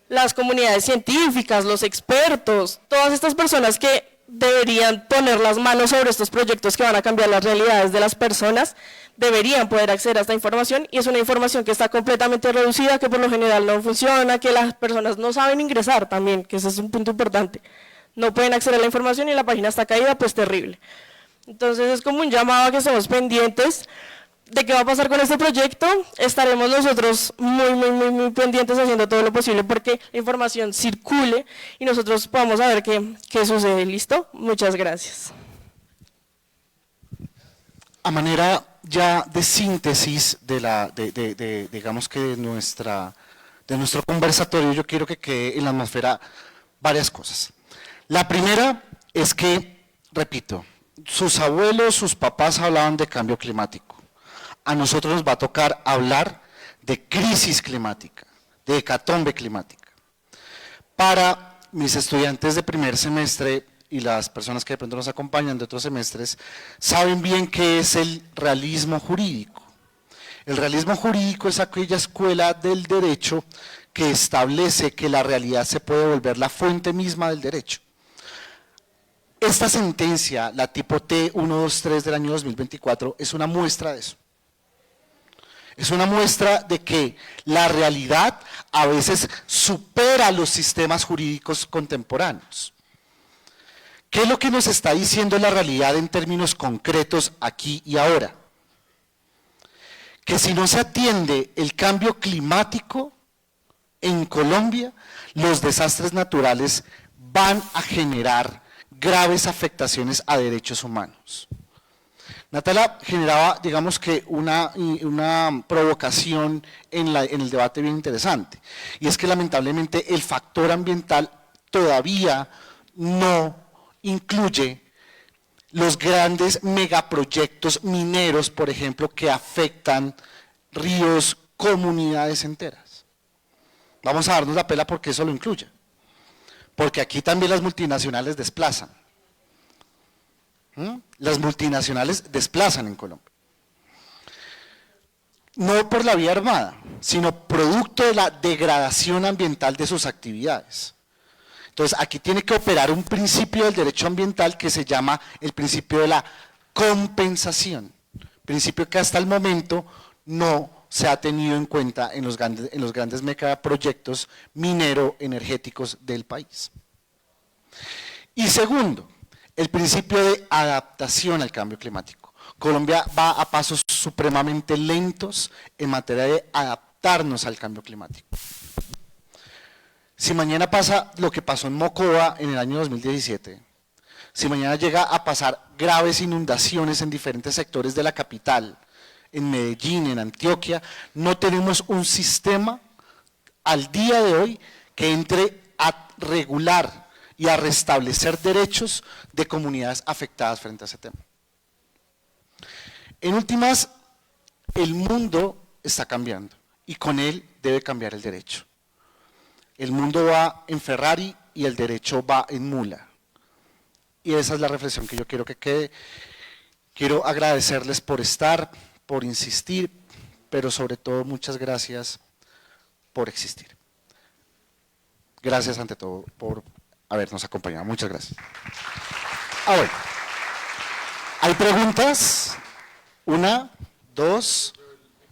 Speaker 7: Las comunidades científicas, los expertos, todas estas personas que deberían poner las manos sobre estos proyectos que van a cambiar las realidades de las personas, deberían poder acceder a esta información, y es una información que está completamente reducida, que por lo general no funciona, que las personas no saben ingresar también, que ese es un punto importante. No pueden acceder a la información y la página está caída, pues terrible. Entonces es como un llamado a que estemos pendientes de qué va a pasar con este proyecto. Estaremos nosotros muy pendientes haciendo todo lo posible porque la información circule y nosotros podamos saber qué sucede. ¿Listo? Muchas gracias.
Speaker 1: A manera ya de síntesis digamos que de nuestro conversatorio, yo quiero que quede en la atmósfera varias cosas. La primera es que, repito, sus abuelos, sus papás hablaban de cambio climático. A nosotros nos va a tocar hablar de crisis climática, de hecatombe climática. Para mis estudiantes de primer semestre y las personas que de pronto nos acompañan de otros semestres, saben bien qué es el realismo jurídico. El realismo jurídico es aquella escuela del derecho que establece que la realidad se puede volver la fuente misma del derecho. Esta sentencia, la tipo T123 del año 2024, es una muestra de eso. Es una muestra de que la realidad a veces supera los sistemas jurídicos contemporáneos. ¿Qué es lo que nos está diciendo la realidad en términos concretos aquí y ahora? Que si no se atiende el cambio climático en Colombia, los desastres naturales van a generar graves afectaciones a derechos humanos. Natalia generaba, digamos que una provocación en el debate bien interesante, y es que lamentablemente el factor ambiental todavía no incluye los grandes megaproyectos mineros, por ejemplo, que afectan ríos, comunidades enteras. Vamos a darnos la pela porque eso lo incluye, porque aquí también las multinacionales desplazan. Las multinacionales desplazan en Colombia. No por la vía armada, sino producto de la degradación ambiental de sus actividades. Entonces, aquí tiene que operar un principio del derecho ambiental que se llama el principio de la compensación, principio que hasta el momento no se ha tenido en cuenta en los grandes megaproyectos minero-energéticos del país. Y segundo, el principio de adaptación al cambio climático. Colombia va a pasos supremamente lentos en materia de adaptarnos al cambio climático. Si mañana pasa lo que pasó en Mocoa en el año 2017, si mañana llega a pasar graves inundaciones en diferentes sectores de la capital en Medellín, en Antioquia, no tenemos un sistema al día de hoy que entre a regular y a restablecer derechos de comunidades afectadas frente a ese tema. En últimas, el mundo está cambiando y con él debe cambiar el derecho. El mundo va en Ferrari y el derecho va en mula. Y esa es la reflexión que yo quiero que quede. Quiero agradecerles por estar, por insistir, pero sobre todo muchas gracias por existir. Gracias ante todo por habernos acompañado. Muchas gracias. Bueno. ¿Hay preguntas? 1, 2,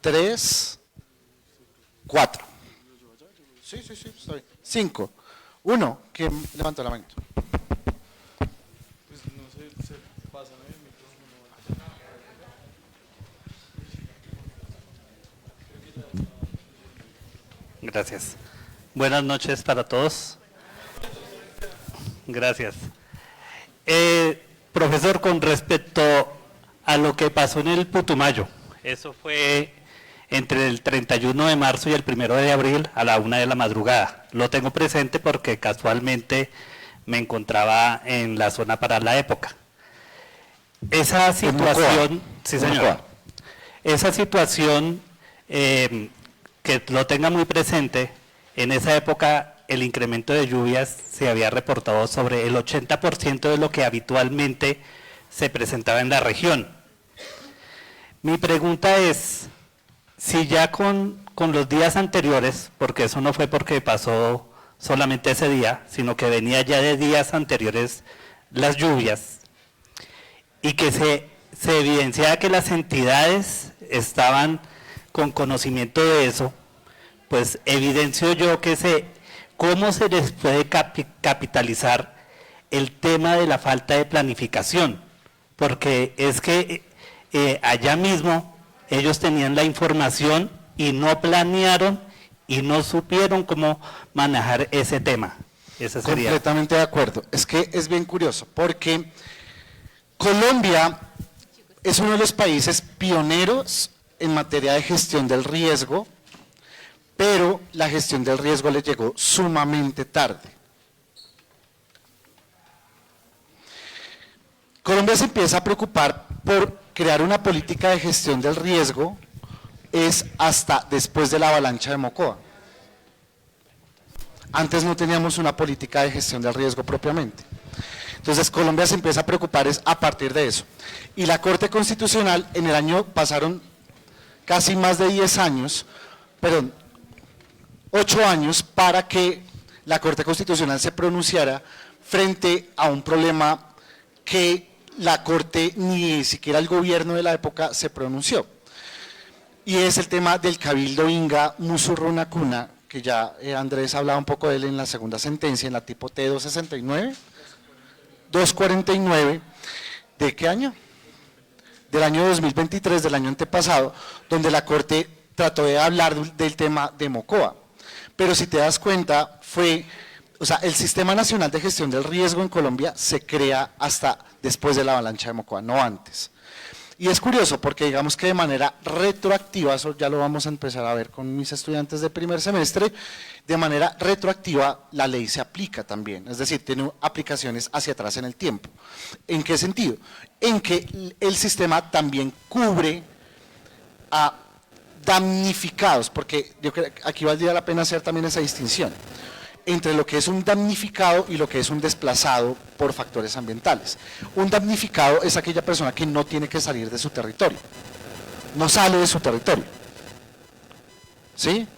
Speaker 1: 3, 4. Sí, está bien. 5. 1, ¿quién levantó la mano?
Speaker 6: Pues no sé, se pasa el micrófono.
Speaker 8: Gracias. Buenas noches para todos. Gracias. Profesor, con respecto a lo que pasó en el Putumayo, eso fue entre el 31 de marzo y el 1 de abril a la 1 de la madrugada. Lo tengo presente porque casualmente me encontraba en la zona para la época. Esa situación, sí señor, esa situación, que lo tenga muy presente, en esa época el incremento de lluvias se había reportado sobre el 80% de lo que habitualmente se presentaba en la región. Mi pregunta es, si ya con los días anteriores, porque eso no fue porque pasó solamente ese día, sino que venía ya de días anteriores las lluvias, y que se evidenciaba que las entidades estaban con conocimiento de eso, pues evidencio yo que cómo se les puede capitalizar el tema de la falta de planificación, porque es que allá mismo ellos tenían la información y no planearon y no supieron cómo manejar ese tema. Ese sería.
Speaker 1: Completamente de acuerdo. Es que es bien curioso, porque Colombia es uno de los países pioneros en materia de gestión del riesgo, pero la gestión del riesgo le llegó sumamente tarde. Colombia se empieza a preocupar por crear una política de gestión del riesgo es hasta después de la avalancha de Mocoa. Antes no teníamos una política de gestión del riesgo propiamente. Entonces Colombia se empieza a preocupar es a partir de eso. Y la Corte Constitucional en el año, pasaron casi más de 10 años, perdón, 8 años para que la Corte Constitucional se pronunciara frente a un problema que la Corte ni siquiera el gobierno de la época se pronunció. Y es el tema del Cabildo Inga Musurrunacuna, que ya Andrés hablaba un poco de él en la segunda sentencia, en la tipo T269, 249, ¿de qué año? Del año 2023, del año antepasado, donde la Corte trató de hablar del tema de Mocoa. Pero si te das cuenta, el Sistema Nacional de Gestión del Riesgo en Colombia se crea hasta después de la avalancha de Mocoa, no antes. Y es curioso porque digamos que de manera retroactiva, eso ya lo vamos a empezar a ver con mis estudiantes de primer semestre, de manera retroactiva la ley se aplica también, es decir, tiene aplicaciones hacia atrás en el tiempo. ¿En qué sentido? En que el sistema también cubre a damnificados, porque yo creo que aquí valdría la pena hacer también esa distinción entre lo que es un damnificado y lo que es un desplazado por factores ambientales. Un damnificado es aquella persona que no tiene que salir de su territorio, no sale de su territorio, ¿sí?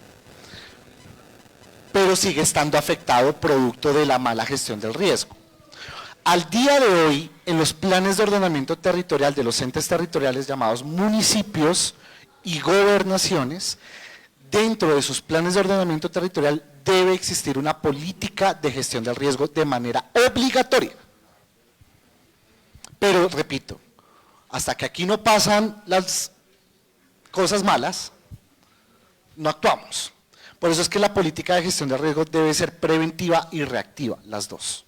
Speaker 1: Pero sigue estando afectado producto de la mala gestión del riesgo. Al día de hoy, en los planes de ordenamiento territorial de los entes territoriales llamados municipios y gobernaciones, dentro de sus planes de ordenamiento territorial debe existir una política de gestión del riesgo de manera obligatoria. Pero, repito, hasta que aquí no pasan las cosas malas, no actuamos. Por eso es que la política de gestión del riesgo debe ser preventiva y reactiva, las dos.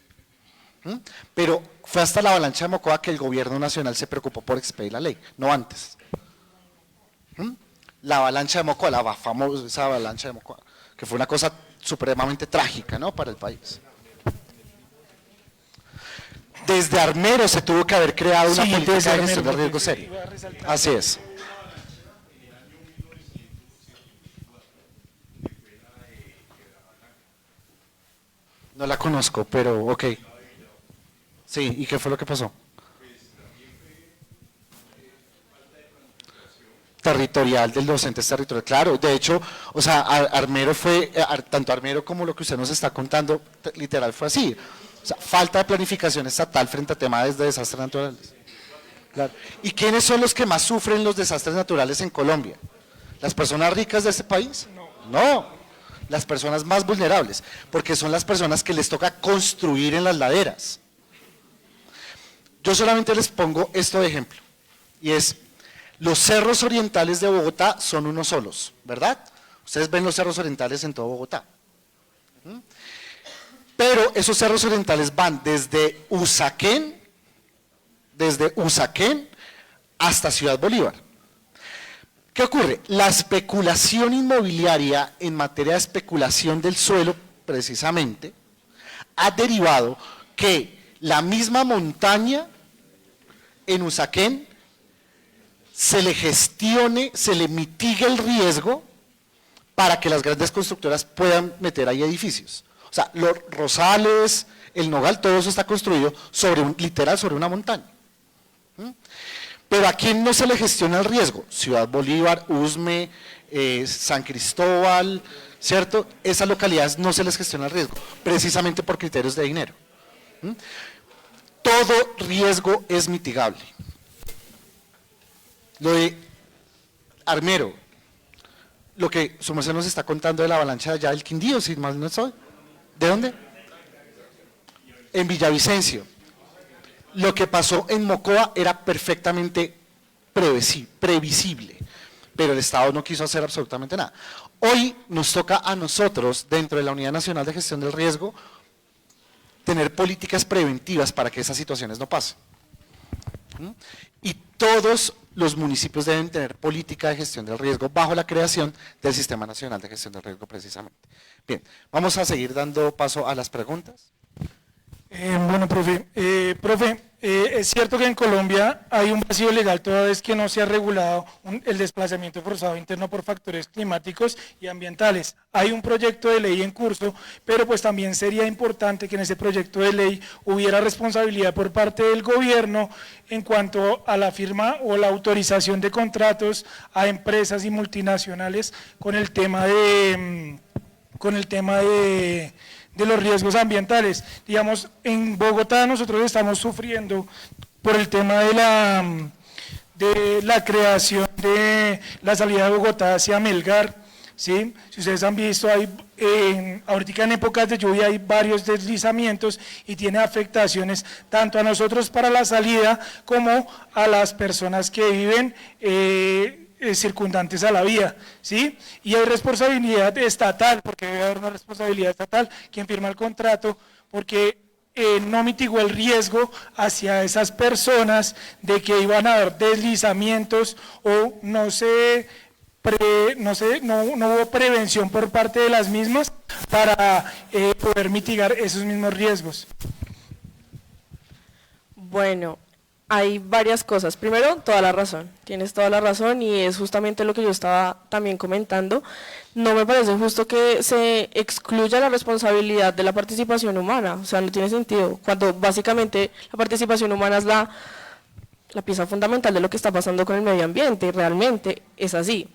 Speaker 1: Pero fue hasta la avalancha de Mocoa que el gobierno nacional se preocupó por expedir la ley, no antes. La avalancha de Mocoa, la famosa avalancha de Mocoa, que fue una cosa supremamente trágica, ¿no?, para el país. Desde Armero se tuvo que haber creado una política de gestión de riesgo seria. Así es. No la conozco, pero ok. Sí, ¿y qué fue lo que pasó? Territorial, del docente territorial, claro, de hecho, o sea, Armero fue, tanto Armero como lo que usted nos está contando, literal fue así, o sea, falta de planificación estatal frente a temas de desastres naturales. Claro. ¿Y quiénes son los que más sufren los desastres naturales en Colombia? ¿Las personas ricas de este país? No, las personas más vulnerables, porque son las personas que les toca construir en las laderas. Yo solamente les pongo esto de ejemplo, y es, los cerros orientales de Bogotá son unos solos, ¿verdad? Ustedes ven los cerros orientales en todo Bogotá. Pero esos cerros orientales van desde Usaquén hasta Ciudad Bolívar. ¿Qué ocurre? La especulación inmobiliaria en materia de especulación del suelo, precisamente, ha derivado que la misma montaña en Usaquén se le gestione, se le mitigue el riesgo para que las grandes constructoras puedan meter ahí edificios. O sea, los Rosales, el Nogal, todo eso está construido literal sobre una montaña. Pero ¿a quién no se le gestiona el riesgo? Ciudad Bolívar, Usme, San Cristóbal, ¿cierto? Esas localidades no se les gestiona el riesgo, precisamente por criterios de dinero. Todo riesgo es mitigable. Lo de Armero, lo que su merced nos está contando de la avalancha de allá del Quindío, si mal no estoy. ¿De dónde? En Villavicencio. Lo que pasó en Mocoa era perfectamente previsible, pero el Estado no quiso hacer absolutamente nada. Hoy nos toca a nosotros, dentro de la Unidad Nacional de Gestión del Riesgo, tener políticas preventivas para que esas situaciones no pasen. Y todos los municipios deben tener política de gestión del riesgo bajo la creación del Sistema Nacional de Gestión del Riesgo, precisamente. Bien, vamos a seguir dando paso a las preguntas.
Speaker 9: Bueno, profe, es cierto que en Colombia hay un vacío legal toda vez que no se ha regulado el desplazamiento forzado interno por factores climáticos y ambientales. Hay un proyecto de ley en curso, pero pues también sería importante que en ese proyecto de ley hubiera responsabilidad por parte del gobierno en cuanto a la firma o la autorización de contratos a empresas y multinacionales con el tema de los riesgos ambientales. Digamos, en Bogotá nosotros estamos sufriendo por el tema de la creación de la salida de Bogotá hacia Melgar, ¿sí? Si ustedes han visto, ahorita en épocas de lluvia hay varios deslizamientos y tiene afectaciones tanto a nosotros para la salida como a las personas que viven circundantes a la vía, ¿sí? Y hay responsabilidad estatal, porque debe haber una responsabilidad estatal, quien firma el contrato, porque no mitigó el riesgo hacia esas personas de que iban a haber deslizamientos o no hubo prevención por parte de las mismas para poder mitigar esos mismos riesgos.
Speaker 7: Bueno, hay varias cosas. Primero, toda la razón, tienes toda la razón y es justamente lo que yo estaba también comentando. No me parece justo que se excluya la responsabilidad de la participación humana, o sea, no tiene sentido, cuando básicamente la participación humana es la pieza fundamental de lo que está pasando con el medio ambiente, realmente es así.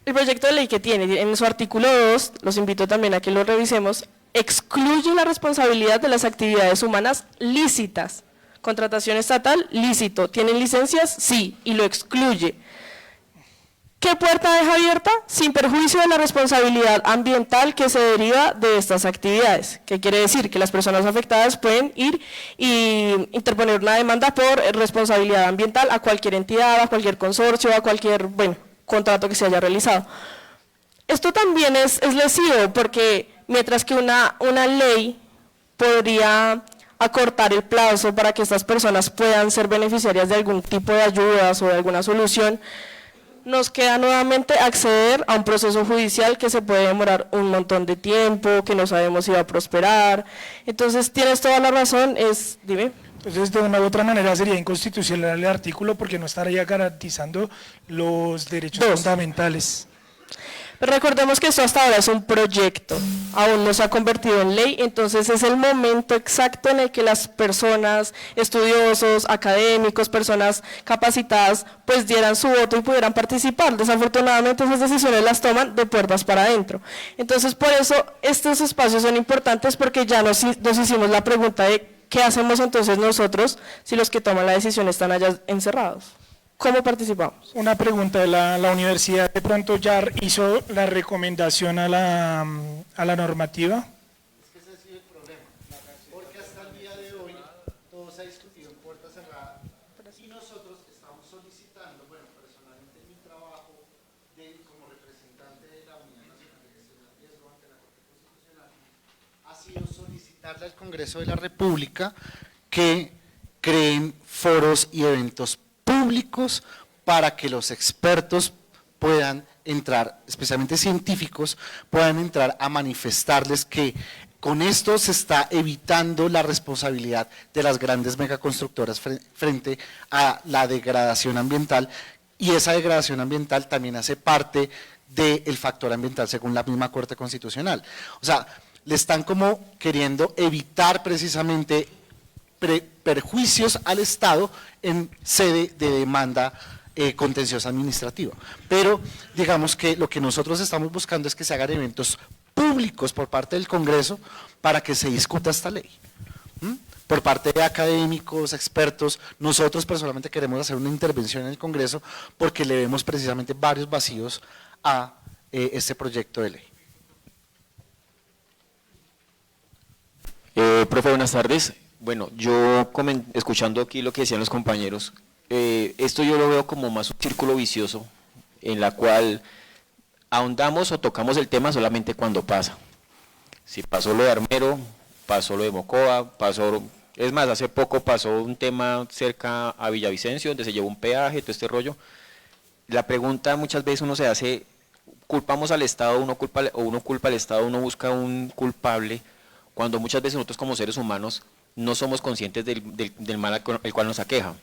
Speaker 7: El proyecto de ley que tiene en su artículo 2, los invito también a que lo revisemos, excluye la responsabilidad de las actividades humanas lícitas. Contratación estatal, lícito. ¿Tienen licencias? Sí, y lo excluye. ¿Qué puerta deja abierta? Sin perjuicio de la responsabilidad ambiental que se deriva de estas actividades. ¿Qué quiere decir? Que las personas afectadas pueden ir y interponer una demanda por responsabilidad ambiental a cualquier entidad, a cualquier consorcio, a cualquier, contrato que se haya realizado. Esto también es lesivo porque mientras que una ley podría acortar el plazo para que estas personas puedan ser beneficiarias de algún tipo de ayudas o de alguna solución, nos queda nuevamente acceder a un proceso judicial que se puede demorar un montón de tiempo, que no sabemos si va a prosperar. Entonces, tienes toda la razón, dime.
Speaker 9: Entonces, de una u otra manera sería inconstitucional el artículo porque no estaría garantizando los derechos fundamentales.
Speaker 7: Pero recordemos que esto hasta ahora es un proyecto, aún no se ha convertido en ley, entonces es el momento exacto en el que las personas, estudiosos, académicos, personas capacitadas, pues dieran su voto y pudieran participar. Desafortunadamente esas decisiones las toman de puertas para adentro. Entonces por eso estos espacios son importantes porque ya nos hicimos la pregunta de ¿qué hacemos entonces nosotros si los que toman la decisión están allá encerrados? ¿Cómo participamos?
Speaker 9: Una pregunta, ¿la universidad de pronto ya hizo la recomendación a la normativa?
Speaker 1: Es que ese ha sido el problema, porque hasta el día de hoy todo se ha discutido en puerta cerrada y nosotros estamos solicitando, bueno, personalmente mi trabajo como representante de la Unidad Nacional de Gestión de Riesgo ante la Corte Constitucional ha sido solicitarle al Congreso de la República que creen foros y eventos públicos para que los expertos puedan entrar, especialmente científicos, puedan entrar a manifestarles que con esto se está evitando la responsabilidad de las grandes megaconstructoras frente a la degradación ambiental, y esa degradación ambiental también hace parte del factor ambiental según la misma Corte Constitucional. O sea, le están como queriendo evitar precisamente perjuicios al Estado en sede de demanda contenciosa administrativa. Pero digamos que lo que nosotros estamos buscando es que se hagan eventos públicos por parte del Congreso para que se discuta esta ley. Por parte de académicos, expertos, nosotros personalmente queremos hacer una intervención en el Congreso porque le vemos precisamente varios vacíos a este proyecto de ley.
Speaker 10: Profe, buenas tardes. Bueno, yo escuchando aquí lo que decían los compañeros, esto yo lo veo como más un círculo vicioso en la cual ahondamos o tocamos el tema solamente cuando pasa. Si pasó lo de Armero, pasó lo de Mocoa, es más, hace poco pasó un tema cerca a Villavicencio donde se llevó un peaje, todo este rollo. La pregunta muchas veces uno se hace, culpamos al Estado, uno culpa al Estado, uno busca un culpable, cuando muchas veces nosotros como seres humanos no somos conscientes del mal el cual nos aqueja.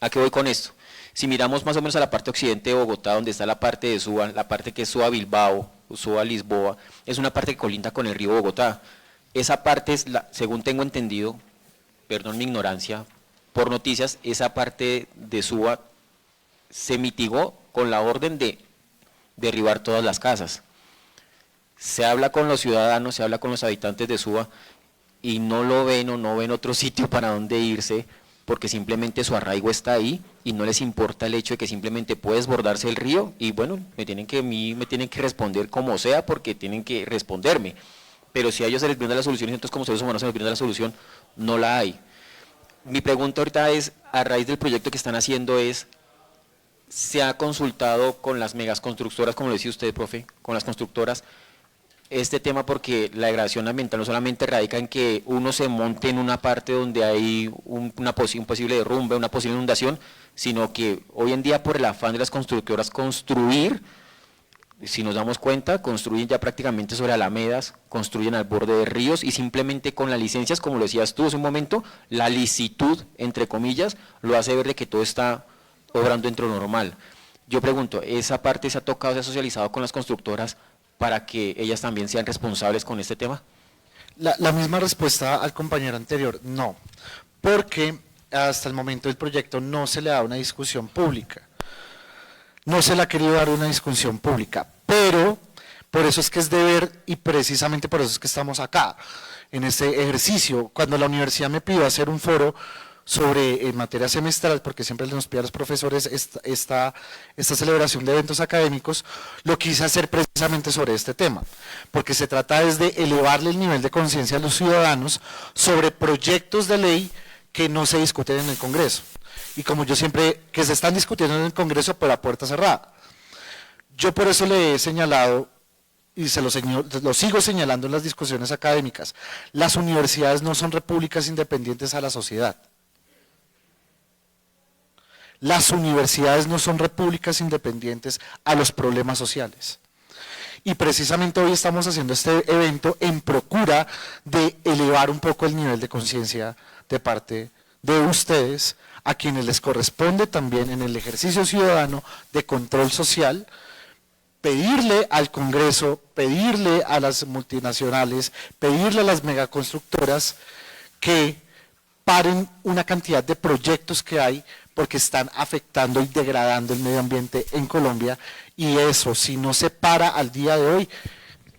Speaker 10: ¿A qué voy con esto? Si miramos más o menos a la parte occidente de Bogotá, donde está la parte de Suba, la parte que es Suba-Bilbao, Suba-Lisboa, es una parte que colinda con el río Bogotá. Esa parte es, según tengo entendido, perdón mi ignorancia, por noticias, esa parte de Suba se mitigó con la orden de derribar todas las casas. Se habla con los ciudadanos, se habla con los habitantes de Suba, y no lo ven o no ven otro sitio para donde irse porque simplemente su arraigo está ahí y no les importa el hecho de que simplemente puede desbordarse el río y bueno, me tienen que responder como sea porque tienen que responderme, pero si a ellos se les brinda la solución y nosotros como seres humanos se nos brinda la solución, no la hay. Mi pregunta ahorita es, a raíz del proyecto que están haciendo ¿se ha consultado con las megaconstructoras, como lo decía usted, profe, con las constructoras, este tema? Porque la degradación ambiental no solamente radica en que uno se monte en una parte donde hay un posible derrumbe, una posible inundación, sino que hoy en día por el afán de las constructoras construir, si nos damos cuenta, construyen ya prácticamente sobre alamedas, construyen al borde de ríos y simplemente con las licencias, como lo decías tú hace un momento, la licitud, entre comillas, lo hace ver de que todo está obrando dentro de lo normal. Yo pregunto, ¿esa parte se ha tocado, se ha socializado con las constructoras para que ellas también sean responsables con este tema?
Speaker 1: La misma respuesta al compañero anterior, no, porque hasta el momento del proyecto no se le da una discusión pública, no se le ha querido dar una discusión pública, pero por eso es que es deber y precisamente por eso es que estamos acá, en este ejercicio. Cuando la universidad me pidió hacer un foro sobre materia semestral, porque siempre nos pide a los profesores esta celebración de eventos académicos, lo quise hacer precisamente sobre este tema, porque se trata es de elevarle el nivel de conciencia a los ciudadanos sobre proyectos de ley que no se discuten en el Congreso, y como yo siempre, que se están discutiendo en el Congreso por la puerta cerrada. Yo por eso le he señalado, y lo sigo señalando en las discusiones académicas, las universidades no son repúblicas independientes a la sociedad. las universidades no son repúblicas independientes a los problemas sociales. Y precisamente hoy estamos haciendo este evento en procura de elevar un poco el nivel de conciencia de parte de ustedes, a quienes les corresponde también en el ejercicio ciudadano de control social, pedirle al Congreso, pedirle a las multinacionales, pedirle a las megaconstructoras que paren una cantidad de proyectos que hay porque están afectando y degradando el medio ambiente en Colombia, y eso, si no se para al día de hoy,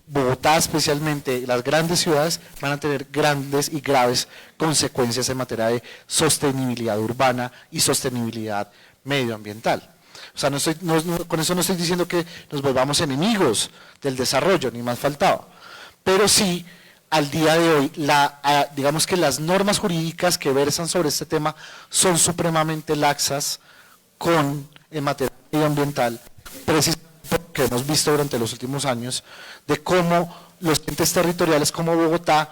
Speaker 1: Bogotá especialmente, las grandes ciudades van a tener grandes y graves consecuencias en materia de sostenibilidad urbana y sostenibilidad medioambiental. O sea, con eso no estoy diciendo que nos volvamos enemigos del desarrollo, ni más faltaba, pero sí, al día de hoy, digamos que las normas jurídicas que versan sobre este tema son supremamente laxas en materia medioambiental, precisamente porque hemos visto durante los últimos años de cómo los entes territoriales como Bogotá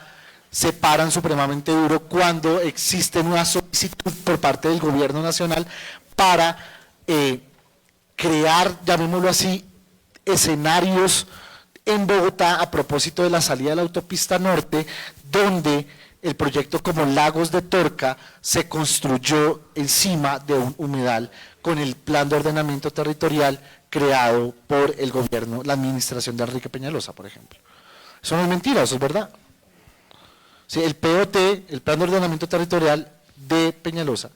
Speaker 1: se paran supremamente duro cuando existe una solicitud por parte del gobierno nacional para crear, llamémoslo así, escenarios en Bogotá a propósito de la salida de la autopista norte, donde el proyecto como Lagos de Torca se construyó encima de un humedal con el plan de ordenamiento territorial creado por el gobierno, la administración de Enrique Peñalosa, por ejemplo. Eso no es mentira, eso es verdad. Sí, el POT, el plan de ordenamiento territorial de Peñalosa,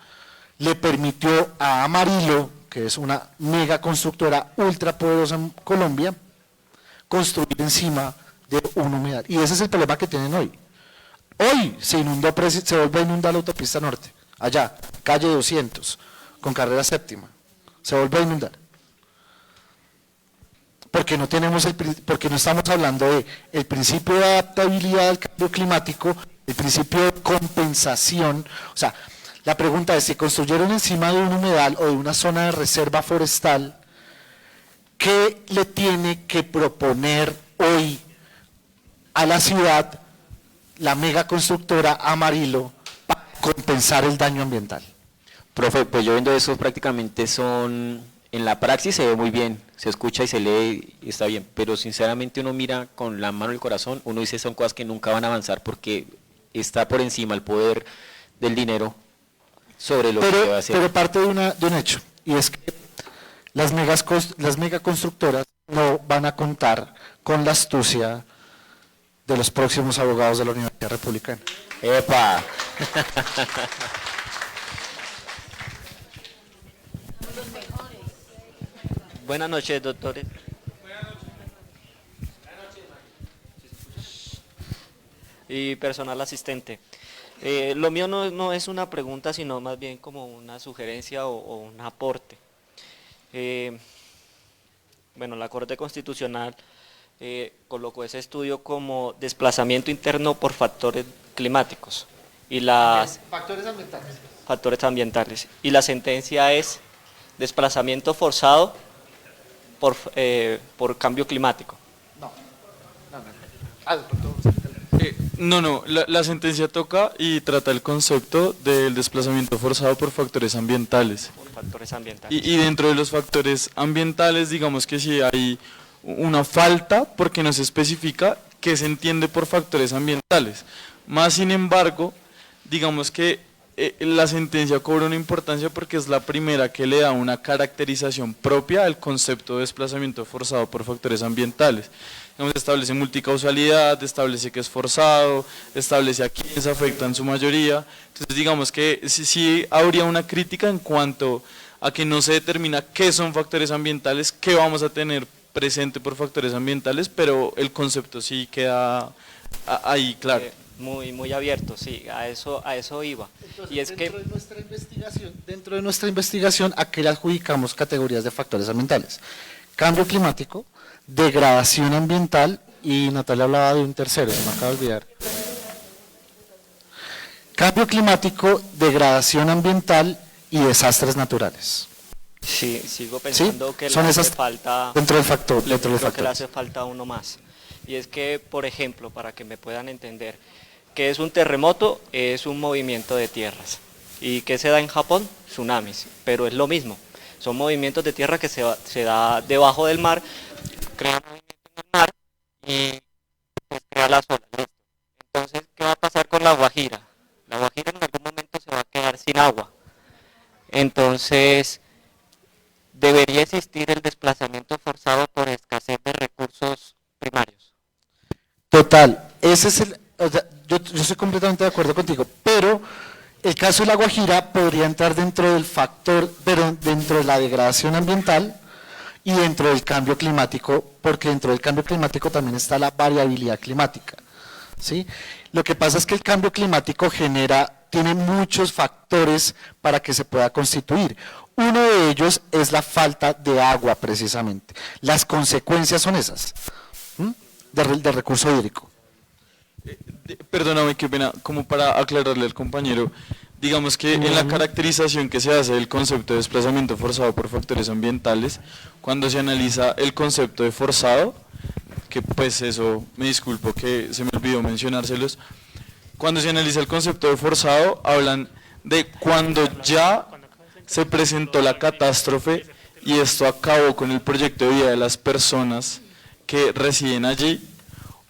Speaker 1: le permitió a Amarillo, que es una mega constructora ultra poderosa en Colombia, construir encima de un humedal. Y ese es el problema que tienen hoy. Hoy se vuelve a inundar la autopista norte, allá, calle 200, con carrera séptima. Se vuelve a inundar. Porque porque no estamos hablando de el principio de adaptabilidad al cambio climático, el principio de compensación. O sea, la pregunta es, si construyeron encima de un humedal o de una zona de reserva forestal, ¿qué le tiene que proponer hoy a la ciudad la megaconstructora Amarillo para compensar el daño ambiental?
Speaker 10: Profe, pues yo viendo eso prácticamente en la praxis se ve muy bien, se escucha y se lee y está bien, pero sinceramente uno mira con la mano en el corazón, uno dice son cosas que nunca van a avanzar porque está por encima el poder del dinero sobre lo que se va a hacer.
Speaker 1: Pero parte de un hecho, y es que las megaconstructoras no van a contar con la astucia de los próximos abogados de la Universidad Republicana.
Speaker 10: ¡Epa!
Speaker 11: Buenas noches, doctores. Y personal asistente. Lo mío no es una pregunta, sino más bien como una sugerencia o un aporte. Bueno, la Corte Constitucional colocó ese estudio como desplazamiento interno por factores climáticos y factores ambientales. Y la sentencia es desplazamiento forzado por cambio climático.
Speaker 6: La sentencia toca y trata el concepto del desplazamiento forzado por factores ambientales. Y dentro de los factores ambientales, digamos que si hay una falta, porque no se especifica qué se entiende por factores ambientales. Más sin embargo, digamos que la sentencia cobra una importancia porque es la primera que le da una caracterización propia al concepto de desplazamiento forzado por factores ambientales. Establece multicausalidad, establece que es forzado, establece a quiénes afecta en su mayoría. Entonces digamos que sí habría una crítica en cuanto a que no se determina qué son factores ambientales, qué vamos a tener presente por factores ambientales, pero el concepto sí queda ahí claro.
Speaker 11: Muy abierto, sí, a eso iba.
Speaker 1: Entonces,
Speaker 11: y es
Speaker 1: dentro de nuestra investigación, ¿a qué le adjudicamos categorías de factores ambientales? Cambio climático, degradación ambiental, y Natalia hablaba de un tercero, se me acaba de olvidar. Cambio climático, degradación ambiental y desastres naturales.
Speaker 11: Sí, sigo pensando
Speaker 1: ¿Sí?
Speaker 11: que
Speaker 1: Son
Speaker 11: le
Speaker 1: esas
Speaker 11: hace falta
Speaker 1: dentro del factor,
Speaker 11: que le hace falta uno más. Y es que, por ejemplo, para que me puedan entender, ¿qué es un terremoto? Es un movimiento de tierras. ¿Y qué se da en Japón? Tsunamis, pero es lo mismo. Son movimientos de tierra que se da debajo del mar, crea movimiento en el mar y pues crea las olas. ¿Listo? Entonces, ¿qué va a pasar con La Guajira? La Guajira en algún momento se va a quedar sin agua. Entonces, debería existir el desplazamiento forzado por escasez de recursos primarios.
Speaker 1: Total, ese es o sea, yo estoy completamente de acuerdo contigo, pero el caso de La Guajira podría entrar dentro del factor, pero dentro de la degradación ambiental y dentro del cambio climático, porque dentro del cambio climático también está la variabilidad climática, ¿sí? Lo que pasa es que el cambio climático tiene muchos factores para que se pueda constituir. Uno de ellos es la falta de agua, precisamente. Las consecuencias son esas, de recurso hídrico.
Speaker 6: Perdóname, qué pena, como para aclararle al compañero, digamos que en la caracterización que se hace del concepto de desplazamiento forzado por factores ambientales, cuando se analiza el concepto de forzado, que pues eso, me disculpo que se me olvidó mencionárselos, cuando se analiza el concepto de forzado, hablan de cuando ya se presentó la catástrofe y esto acabó con el proyecto de vida de las personas que residen allí,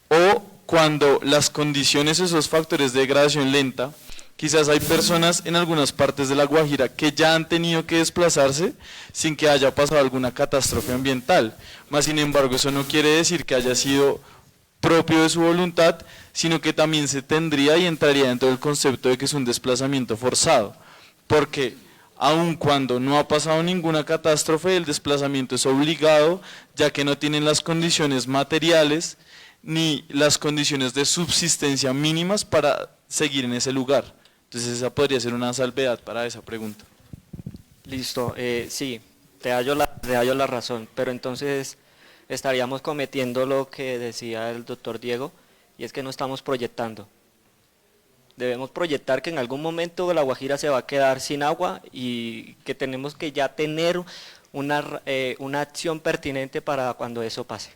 Speaker 6: o cuando las condiciones, esos factores de degradación lenta, quizás hay personas en algunas partes de La Guajira que ya han tenido que desplazarse sin que haya pasado alguna catástrofe ambiental, más sin embargo eso no quiere decir que haya sido propio de su voluntad, sino que también se tendría y entraría dentro del concepto de que es un desplazamiento forzado, porque aun cuando no ha pasado ninguna catástrofe, el desplazamiento es obligado, ya que no tienen las condiciones materiales ni las condiciones de subsistencia mínimas para seguir en ese lugar. Entonces esa podría ser una salvedad para esa pregunta.
Speaker 11: Listo, sí, te hallo la razón, pero entonces estaríamos cometiendo lo que decía el doctor Diego, y es que no estamos proyectando. Debemos proyectar que en algún momento La Guajira se va a quedar sin agua y que tenemos que ya tener una acción pertinente para cuando eso pase.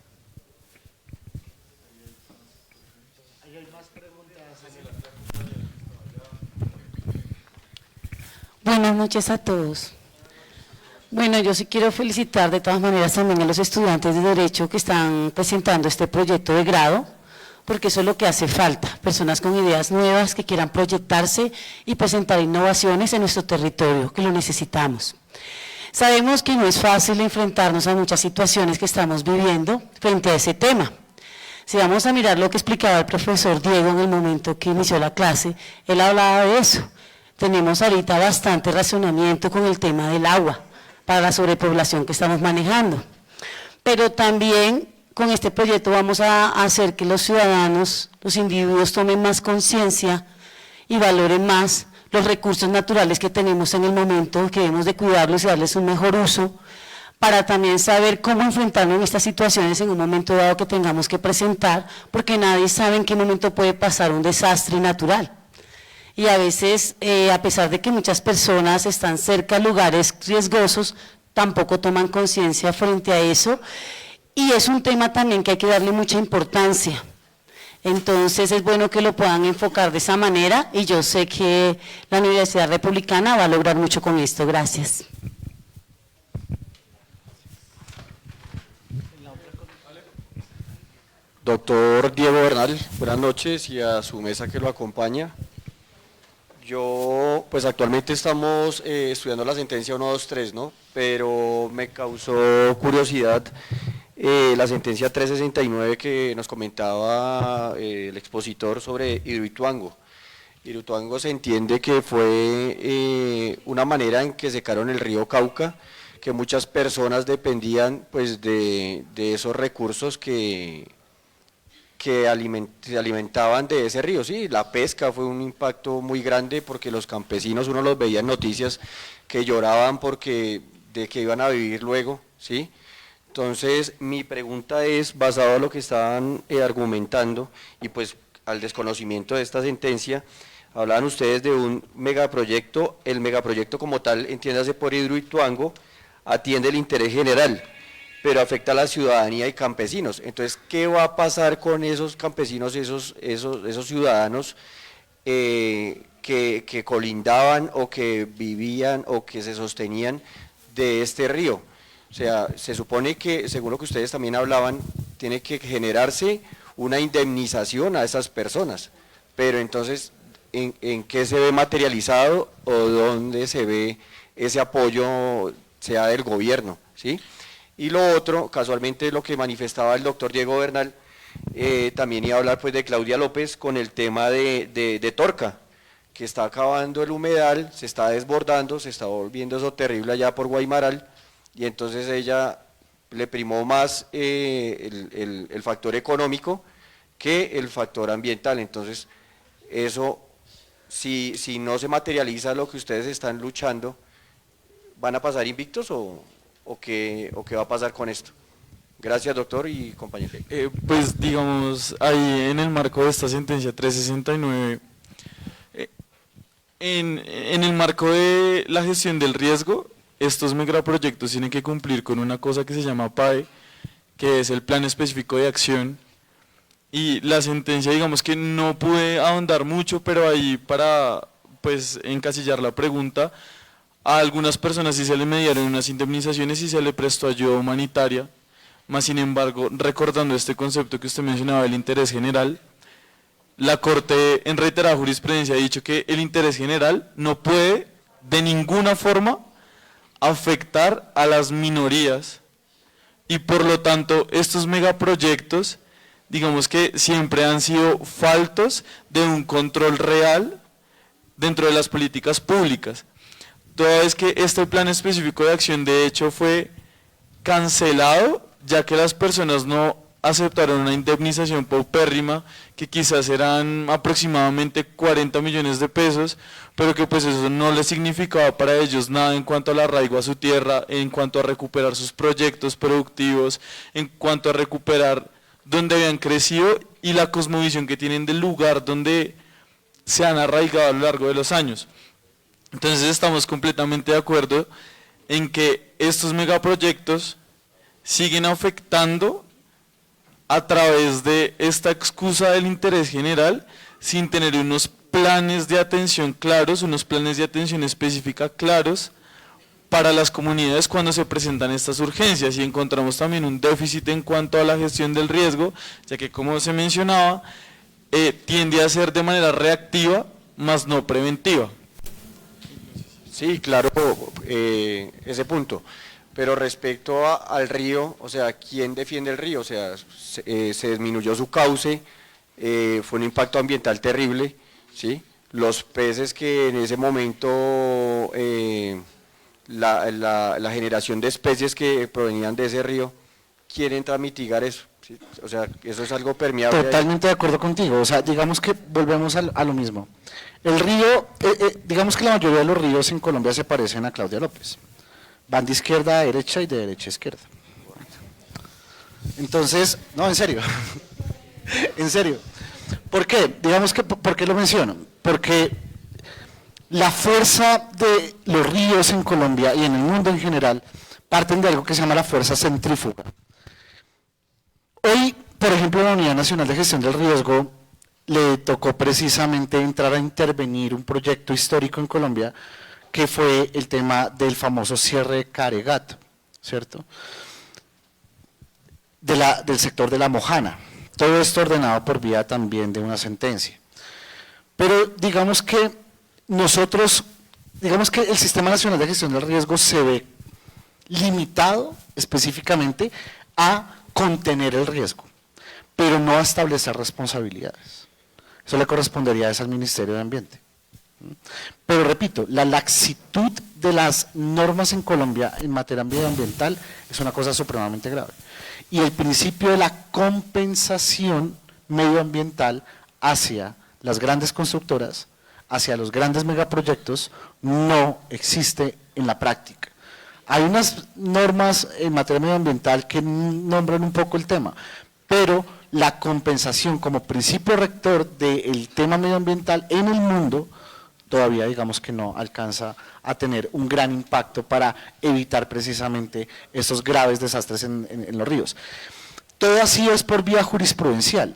Speaker 12: Buenas noches a todos. Bueno, yo sí quiero felicitar de todas maneras también a los estudiantes de Derecho que están presentando este proyecto de grado, porque eso es lo que hace falta, personas con ideas nuevas que quieran proyectarse y presentar innovaciones en nuestro territorio, que lo necesitamos. Sabemos que no es fácil enfrentarnos a muchas situaciones que estamos viviendo frente a ese tema. Si vamos a mirar lo que explicaba el profesor Diego en el momento que inició la clase, él hablaba de eso. Tenemos ahorita bastante razonamiento con el tema del agua, para la sobrepoblación que estamos manejando. Pero también con este proyecto vamos a hacer que los ciudadanos, los individuos tomen más conciencia y valoren más los recursos naturales que tenemos en el momento, que debemos de cuidarlos y darles un mejor uso, para también saber cómo enfrentarnos en estas situaciones en un momento dado que tengamos que presentar, porque nadie sabe en qué momento puede pasar un desastre natural. Y a veces, a pesar de que muchas personas están cerca de lugares riesgosos, tampoco toman conciencia frente a eso, y es un tema también que hay que darle mucha importancia. Entonces es bueno que lo puedan enfocar de esa manera, y yo sé que la Universidad Republicana va a lograr mucho con esto. Gracias.
Speaker 13: Doctor Diego Bernal, buenas noches, y a su mesa que lo acompaña. Yo, pues actualmente estamos estudiando la sentencia 123, ¿no? Pero me causó curiosidad la sentencia 369 que nos comentaba el expositor sobre Hidroituango. Hidroituango se entiende que fue una manera en que secaron el río Cauca, que muchas personas dependían pues de esos recursos que se alimentaban de ese río. Sí, la pesca fue un impacto muy grande porque los campesinos, uno los veía en noticias que lloraban de que iban a vivir luego, ¿sí? Entonces, mi pregunta es, basado en lo que estaban argumentando y pues al desconocimiento de esta sentencia, hablaban ustedes de un megaproyecto. El megaproyecto como tal, entiéndase por Hidroituango, atiende el interés general, pero afecta a la ciudadanía y campesinos. Entonces, ¿qué va a pasar con esos campesinos, esos ciudadanos que colindaban o que vivían o que se sostenían de este río. O sea, se supone que, según lo que ustedes también hablaban, tiene que generarse una indemnización a esas personas, pero entonces, ¿en qué se ve materializado o dónde se ve ese apoyo, sea del gobierno? ¿Sí? Y lo otro, casualmente lo que manifestaba el doctor Diego Bernal, también iba a hablar pues de Claudia López con el tema de Torca, que está acabando el humedal, se está desbordando, se está volviendo eso terrible allá por Guaymaral, y entonces ella le primó más el factor económico que el factor ambiental. Entonces, eso, si no se materializa lo que ustedes están luchando, ¿van a pasar invictos o qué va a pasar con esto? Gracias, doctor y compañero.
Speaker 6: Pues digamos, ahí en el marco de esta sentencia 369, en el marco de la gestión del riesgo, estos megaproyectos tienen que cumplir con una cosa que se llama PAE, que es el Plan Específico de Acción, y la sentencia, digamos que no pude ahondar mucho, pero ahí para pues encasillar la pregunta, a algunas personas sí se le mediaron unas indemnizaciones y se le prestó ayuda humanitaria, más sin embargo, recordando este concepto que usted mencionaba, el interés general, la Corte en reiterada jurisprudencia ha dicho que el interés general no puede de ninguna forma afectar a las minorías y por lo tanto estos megaproyectos, digamos que siempre han sido faltos de un control real dentro de las políticas públicas. Toda vez que este plan específico de acción de hecho fue cancelado, ya que las personas no aceptaron una indemnización paupérrima, que quizás eran aproximadamente 40 millones de pesos, pero que pues eso no les significaba para ellos nada en cuanto al arraigo a su tierra, en cuanto a recuperar sus proyectos productivos, en cuanto a recuperar donde habían crecido y la cosmovisión que tienen del lugar donde se han arraigado a lo largo de los años. Entonces estamos completamente de acuerdo en que estos megaproyectos siguen afectando a través de esta excusa del interés general sin tener unos planes de atención claros, unos planes de atención específica claros para las comunidades cuando se presentan estas urgencias, y encontramos también un déficit en cuanto a la gestión del riesgo, ya que como se mencionaba, tiende a ser de manera reactiva, más no preventiva.
Speaker 13: Sí, claro, ese punto. Pero respecto al río, o sea, ¿quién defiende el río? O sea, se disminuyó su cauce, fue un impacto ambiental terrible, ¿sí? Los peces que en ese momento, la generación de especies que provenían de ese río, ¿quién entra a mitigar eso? ¿Sí? O sea, eso es algo permeable.
Speaker 1: Totalmente de acuerdo contigo, o sea, digamos que volvemos a lo mismo. El río, digamos que la mayoría de los ríos en Colombia se parecen a Claudia López. Van de izquierda a derecha y de derecha a izquierda. Entonces, no, en serio, en serio. ¿Por qué? Digamos que, ¿por qué lo menciono? Porque la fuerza de los ríos en Colombia y en el mundo en general parten de algo que se llama la fuerza centrífuga. Hoy, por ejemplo, la Unidad Nacional de Gestión del Riesgo le tocó precisamente entrar a intervenir un proyecto histórico en Colombia, que fue el tema del famoso cierre de Caregato, ¿cierto? Del sector de La Mojana. Todo esto ordenado por vía también de una sentencia. Pero digamos que el Sistema Nacional de Gestión del Riesgo se ve limitado específicamente a contener el riesgo, pero no a establecer responsabilidades. Eso le correspondería al Ministerio de Ambiente. Pero repito, la laxitud de las normas en Colombia en materia medioambiental es una cosa supremamente grave. Y el principio de la compensación medioambiental hacia las grandes constructoras, hacia los grandes megaproyectos, no existe en la práctica. Hay unas normas en materia medioambiental que nombran un poco el tema, pero la compensación como principio rector del tema medioambiental en el mundo todavía digamos que no alcanza a tener un gran impacto para evitar precisamente estos graves desastres en los ríos. Todo así es por vía jurisprudencial.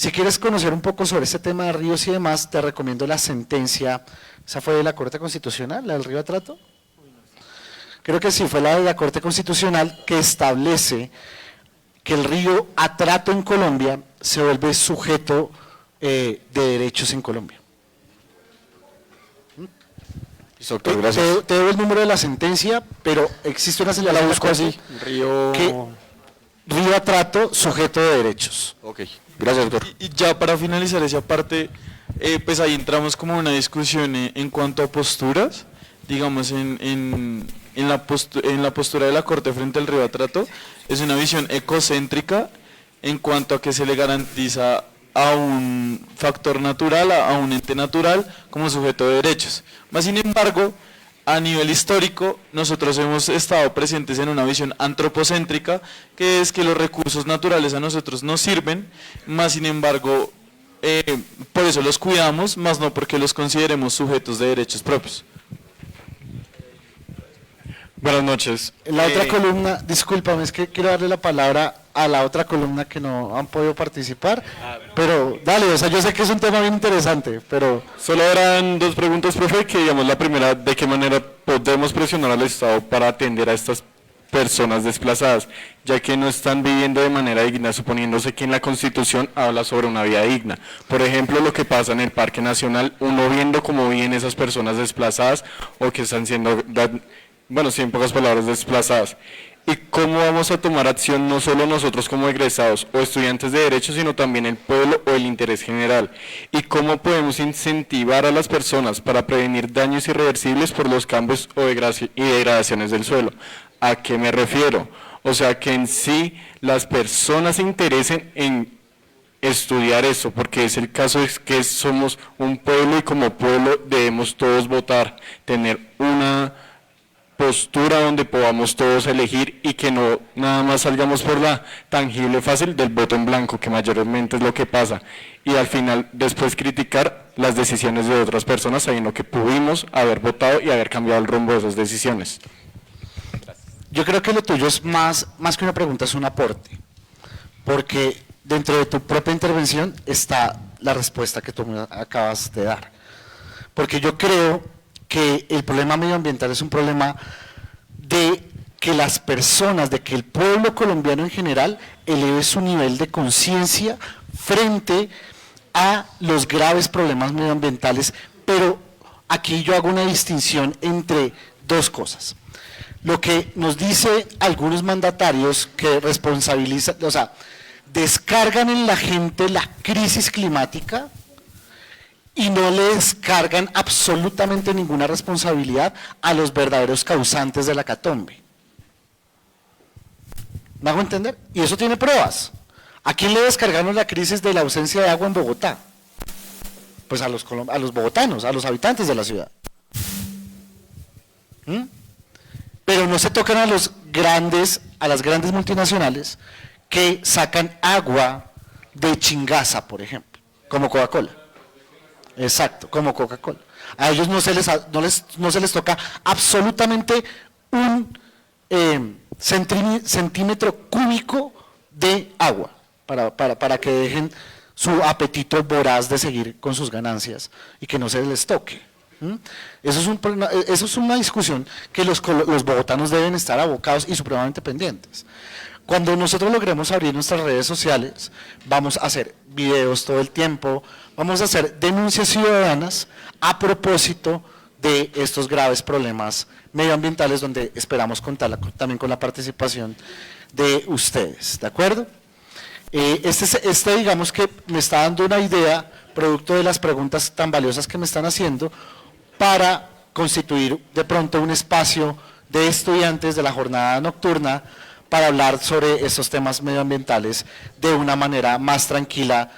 Speaker 1: Si quieres conocer un poco sobre este tema de ríos y demás, te recomiendo la sentencia, ¿esa fue de la Corte Constitucional, la del río Atrato? Creo que sí, fue la de la Corte Constitucional que establece que el río Atrato en Colombia se vuelve sujeto de derechos en Colombia.
Speaker 13: Listo, doctor, gracias.
Speaker 1: Te doy el número de la sentencia, pero existe una señal.
Speaker 13: La busco así, río
Speaker 1: Atrato, sujeto de derechos.
Speaker 13: Ok, gracias, doctor.
Speaker 6: Y ya para finalizar esa parte, pues ahí entramos como en una discusión en cuanto a posturas, digamos en la postura de la Corte frente al río Atrato, es una visión ecocéntrica en cuanto a que se le garantiza a un factor natural, a un ente natural como sujeto de derechos. Más sin embargo, a nivel histórico, nosotros hemos estado presentes en una visión antropocéntrica, que es que los recursos naturales a nosotros nos sirven, más sin embargo, por eso los cuidamos, más no porque los consideremos sujetos de derechos propios.
Speaker 14: Buenas noches.
Speaker 1: La otra columna, discúlpame, es que quiero darle la palabra a la otra columna que no han podido participar, pero dale, o sea, yo sé que es un tema bien interesante, pero...
Speaker 14: Solo eran dos preguntas, profe, que digamos la primera, ¿de qué manera podemos presionar al Estado para atender a estas personas desplazadas, ya que no están viviendo de manera digna, suponiéndose que en la Constitución habla sobre una vida digna? Por ejemplo, lo que pasa en el Parque Nacional, uno viendo cómo viven esas personas desplazadas o que están siendo... Bueno, sí, en pocas palabras, desplazadas. ¿Y cómo vamos a tomar acción no solo nosotros como egresados o estudiantes de Derecho, sino también el pueblo o el interés general? ¿Y cómo podemos incentivar a las personas para prevenir daños irreversibles por los cambios o degradaciones del suelo? ¿A qué me refiero? O sea, que en sí las personas se interesen en estudiar eso, porque es el caso es que somos un pueblo y como pueblo debemos todos votar, tener una postura donde podamos todos elegir y que no nada más salgamos por la tangible fácil del voto en blanco, que mayormente es lo que pasa, y al final después criticar las decisiones de otras personas sabiendo que pudimos haber votado y haber cambiado el rumbo de esas decisiones.
Speaker 1: Yo creo que lo tuyo es más que una pregunta, es un aporte, porque dentro de tu propia intervención está la respuesta que tú me acabas de dar, porque yo creo que el problema medioambiental es un problema de que las personas, de que el pueblo colombiano en general eleve su nivel de conciencia frente a los graves problemas medioambientales, pero aquí yo hago una distinción entre dos cosas. Lo que nos dice algunos mandatarios que responsabilizan, o sea, descargan en la gente la crisis climática y no le descargan absolutamente ninguna responsabilidad a los verdaderos causantes de la hecatombe. ¿Me hago entender? Y eso tiene pruebas. ¿A quién le descargaron la crisis de la ausencia de agua en Bogotá? Pues a los bogotanos, a los habitantes de la ciudad. Pero no se tocan a las grandes multinacionales que sacan agua de Chingaza, por ejemplo, como Coca-Cola. Exacto, como Coca-Cola. A ellos no se les toca absolutamente un centímetro cúbico de agua para que dejen su apetito voraz de seguir con sus ganancias y que no se les toque. Eso es una discusión que los bogotanos deben estar abocados y supremamente pendientes. Cuando nosotros logremos abrir nuestras redes sociales, vamos a hacer videos todo el tiempo, vamos a hacer denuncias ciudadanas a propósito de estos graves problemas medioambientales donde esperamos contar también con la participación de ustedes, ¿de acuerdo? Este digamos que me está dando una idea, producto de las preguntas tan valiosas que me están haciendo, para constituir de pronto un espacio de estudiantes de la jornada nocturna para hablar sobre estos temas medioambientales de una manera más tranquila,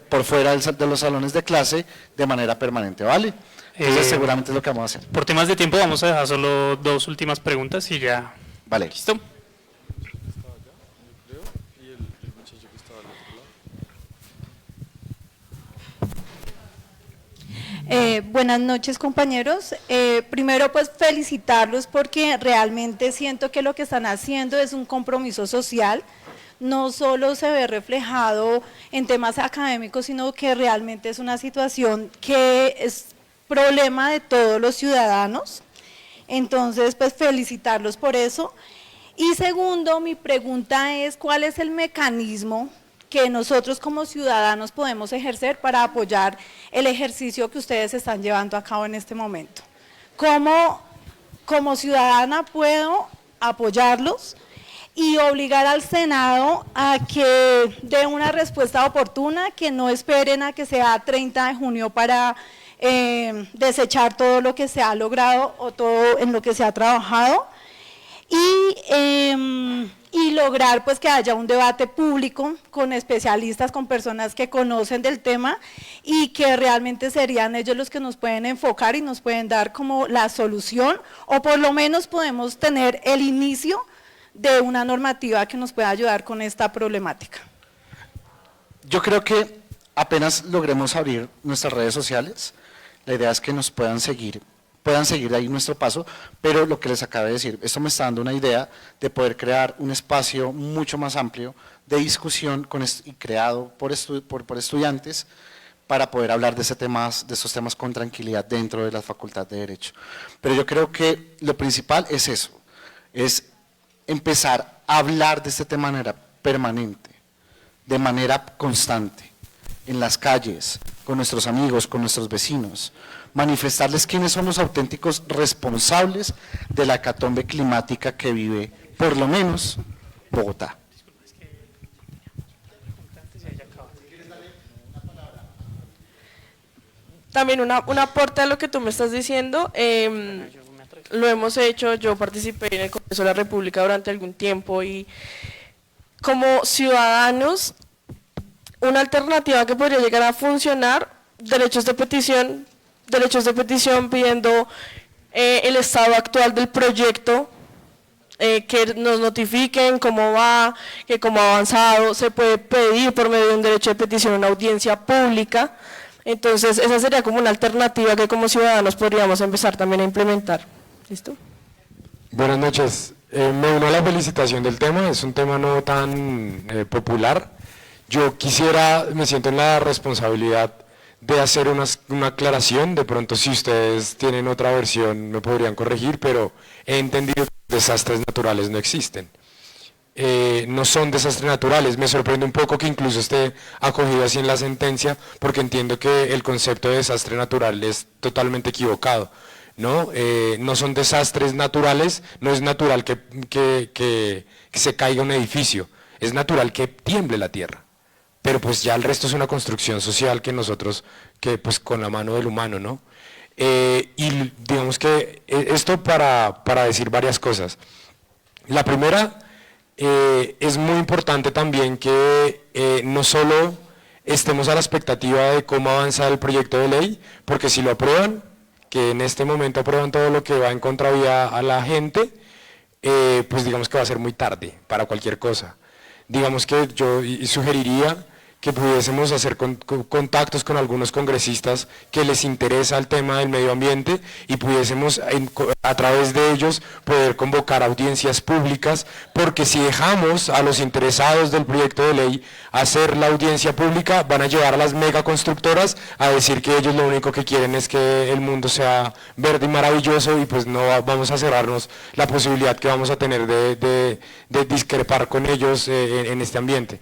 Speaker 1: por fuera de los salones de clase, de manera permanente, ¿vale? Entonces seguramente es lo que vamos a hacer.
Speaker 2: Por temas de tiempo vamos a dejar solo dos últimas preguntas y ya.
Speaker 1: Vale.
Speaker 2: ¿Listo?
Speaker 15: Buenas noches, compañeros. Primero, pues felicitarlos porque realmente siento que lo que están haciendo es un compromiso social. no solo se ve reflejado en temas académicos, sino que realmente es una situación que es problema de todos los ciudadanos. Entonces, pues felicitarlos por eso. Y segundo, mi pregunta es, ¿cuál es el mecanismo que nosotros como ciudadanos podemos ejercer para apoyar el ejercicio que ustedes están llevando a cabo en este momento? ¿Cómo como ciudadana puedo apoyarlos y obligar al Senado a que dé una respuesta oportuna, que no esperen a que sea 30 de junio para desechar todo lo que se ha logrado o todo en lo que se ha trabajado, y lograr pues que haya un debate público con especialistas, con personas que conocen del tema y que realmente serían ellos los que nos pueden enfocar y nos pueden dar como la solución, o por lo menos podemos tener el inicio de una normativa que nos pueda ayudar con esta problemática?
Speaker 1: Yo creo que apenas logremos abrir nuestras redes sociales, la idea es que nos puedan seguir ahí nuestro paso, pero lo que les acabo de decir, esto me está dando una idea de poder crear un espacio mucho más amplio de discusión y creado por estudiantes para poder hablar de estos temas con tranquilidad dentro de la Facultad de Derecho. Pero yo creo que lo principal es eso, es empezar a hablar de este tema de manera permanente, de manera constante, en las calles, con nuestros amigos, con nuestros vecinos, manifestarles quiénes son los auténticos responsables de la hecatombe climática que vive, por lo menos, Bogotá.
Speaker 7: También un aporte a lo que tú me estás diciendo, lo hemos hecho, yo participé en el Congreso de la República durante algún tiempo y como ciudadanos, una alternativa que podría llegar a funcionar, derechos de petición pidiendo el estado actual del proyecto, que nos notifiquen cómo va, que cómo ha avanzado, se puede pedir por medio de un derecho de petición una audiencia pública. Entonces esa sería como una alternativa que como ciudadanos podríamos empezar también a implementar. ¿Listo?
Speaker 16: Buenas noches, me uno a la felicitación del tema, es un tema no tan popular. Yo me siento en la responsabilidad de hacer una aclaración, de pronto si ustedes tienen otra versión me podrían corregir, pero he entendido que desastres naturales no existen. No son desastres naturales, me sorprende un poco que incluso esté acogido así en la sentencia, porque entiendo que el concepto de desastre natural es totalmente equivocado, ¿no? No son desastres naturales, no es natural que se caiga un edificio, es natural que tiemble la tierra. Pero pues ya el resto es una construcción social que nosotros, que pues con la mano del humano, ¿no? Y digamos que esto para decir varias cosas. La primera, es muy importante también que no solo estemos a la expectativa de cómo avanza el proyecto de ley, porque si lo aprueban, que en este momento aprueban todo lo que va en contravía a la gente, pues digamos que va a ser muy tarde para cualquier cosa. Digamos que yo sugeriría que pudiésemos hacer contactos con algunos congresistas que les interesa el tema del medio ambiente y pudiésemos a través de ellos poder convocar audiencias públicas, porque si dejamos a los interesados del proyecto de ley hacer la audiencia pública, van a llevar a las megaconstructoras a decir que ellos lo único que quieren es que el mundo sea verde y maravilloso, y pues no vamos a cerrarnos la posibilidad que vamos a tener de discrepar con ellos en este ambiente.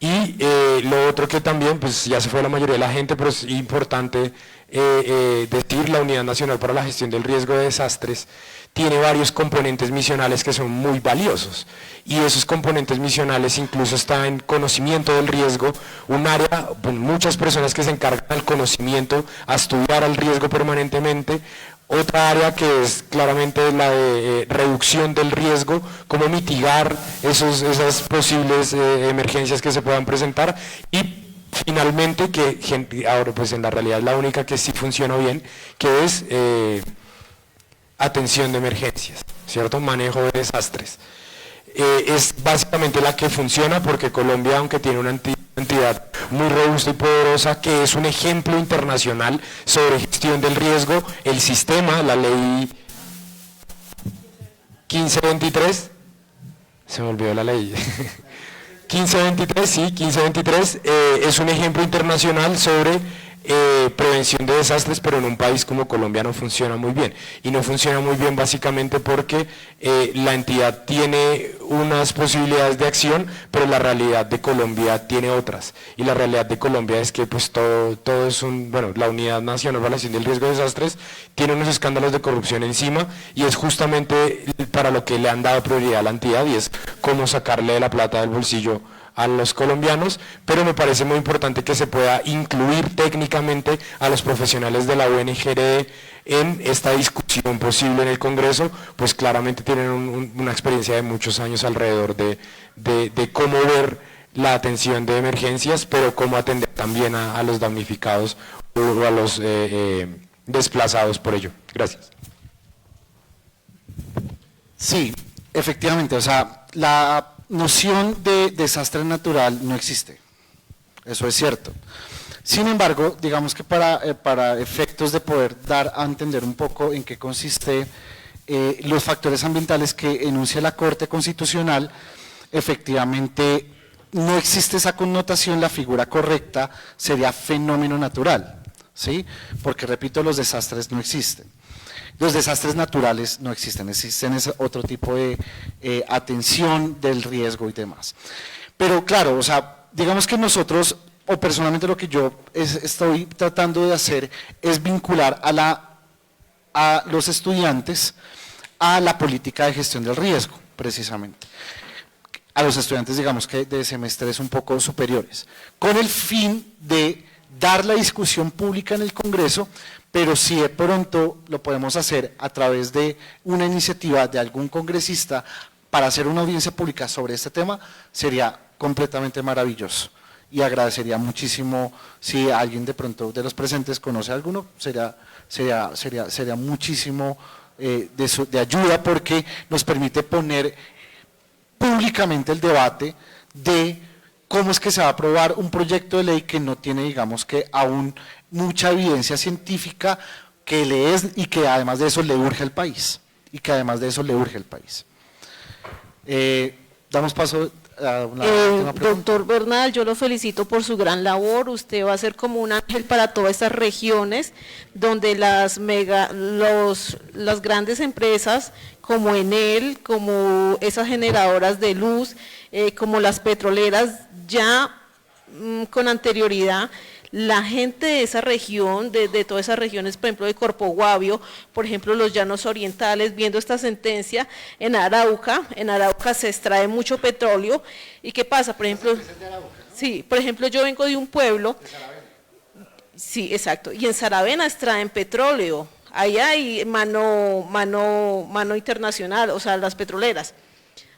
Speaker 16: Y lo otro que también, pues ya se fue la mayoría de la gente, pero es importante decir, la Unidad Nacional para la Gestión del Riesgo de Desastres tiene varios componentes misionales que son muy valiosos, y esos componentes misionales incluso están en conocimiento del riesgo, un área, pues, muchas personas que se encargan del conocimiento, a estudiar el riesgo permanentemente. Otra área que es claramente la de reducción del riesgo, cómo mitigar esas posibles emergencias que se puedan presentar, y finalmente que ahora pues en la realidad es la única que sí funciona bien, que es atención de emergencias, ¿cierto? Manejo de desastres. Es básicamente la que funciona, porque Colombia, aunque tiene una entidad muy robusta y poderosa, que es un ejemplo internacional sobre gestión del riesgo, el sistema, la ley 1523, se me olvidó la ley, 1523, sí, 1523 es un ejemplo internacional sobre prevención de desastres, pero en un país como Colombia no funciona muy bien. Y no funciona muy bien básicamente porque la entidad tiene unas posibilidades de acción, pero la realidad de Colombia tiene otras. Y la realidad de Colombia es que pues todo es la Unidad Nacional de Evaluación del Riesgo de Desastres tiene unos escándalos de corrupción encima y es justamente para lo que le han dado prioridad a la entidad y es cómo sacarle la plata del bolsillo a los colombianos, pero me parece muy importante que se pueda incluir técnicamente a los profesionales de la UNGRE en esta discusión posible en el Congreso, pues claramente tienen una experiencia de muchos años alrededor de cómo ver la atención de emergencias, pero cómo atender también a los damnificados o a los desplazados por ello. Gracias.
Speaker 1: Sí, efectivamente, o sea, la noción de desastre natural no existe, eso es cierto. Sin embargo, digamos que para efectos de poder dar a entender un poco en qué consiste los factores ambientales que enuncia la Corte Constitucional, efectivamente no existe esa connotación, la figura correcta sería fenómeno natural, ¿sí? Porque repito, los desastres no existen. Los desastres naturales no existen, existen otro tipo de atención del riesgo y demás. Pero claro, o sea, digamos que nosotros, o personalmente lo que yo estoy tratando de hacer es vincular a los estudiantes a la política de gestión del riesgo, precisamente. A los estudiantes, digamos que de semestres un poco superiores, con el fin de dar la discusión pública en el Congreso, pero si de pronto lo podemos hacer a través de una iniciativa de algún congresista para hacer una audiencia pública sobre este tema, sería completamente maravilloso. Y agradecería muchísimo si alguien de pronto de los presentes conoce a alguno, sería muchísimo de ayuda, porque nos permite poner públicamente el debate de cómo es que se va a aprobar un proyecto de ley que no tiene, digamos que aún mucha evidencia científica que le es y que además de eso le urge al país. Damos paso a una última pregunta.
Speaker 17: Doctor Bernal, yo lo felicito por su gran labor. Usted va a ser como un ángel para todas estas regiones donde las grandes empresas como Enel, como esas generadoras de luz, como las petroleras, ya con anterioridad, la gente de esa región, de todas esas regiones, por ejemplo de Corpo Guavio, por ejemplo los llanos orientales, viendo esta sentencia, en Arauca se extrae mucho petróleo. ¿Y qué pasa? Por ejemplo, sí, por ejemplo yo vengo de un pueblo, sí, exacto, y en Saravena extraen petróleo, ahí hay mano internacional, o sea, las petroleras.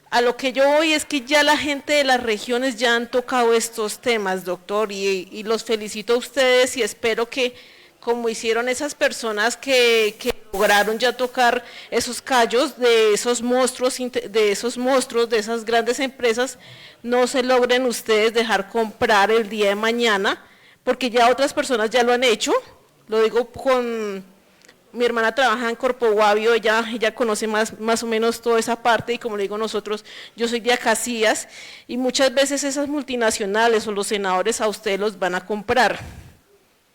Speaker 17: A lo que yo voy es que ya la gente de las regiones ya han tocado estos temas, doctor, y los felicito a ustedes y espero que, como hicieron esas personas que lograron ya tocar esos callos de esos monstruos, de esas grandes empresas, no se logren ustedes dejar comprar el día de mañana, porque ya otras personas ya lo han hecho, lo digo con... Mi hermana trabaja en Corpo Guavio, ella conoce más o menos toda esa parte y como le digo nosotros, yo soy de Acacías y muchas veces esas multinacionales o los senadores a ustedes los van a comprar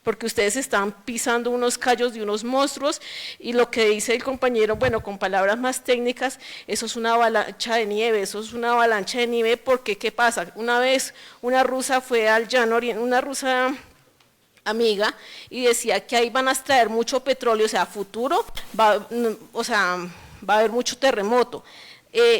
Speaker 17: porque ustedes están pisando unos callos de unos monstruos y lo que dice el compañero, bueno, con palabras más técnicas, eso es una avalancha de nieve, porque ¿qué pasa? Una vez una rusa fue al llano, una rusa amiga, y decía que ahí van a extraer mucho petróleo, o sea, a futuro va a haber mucho terremoto.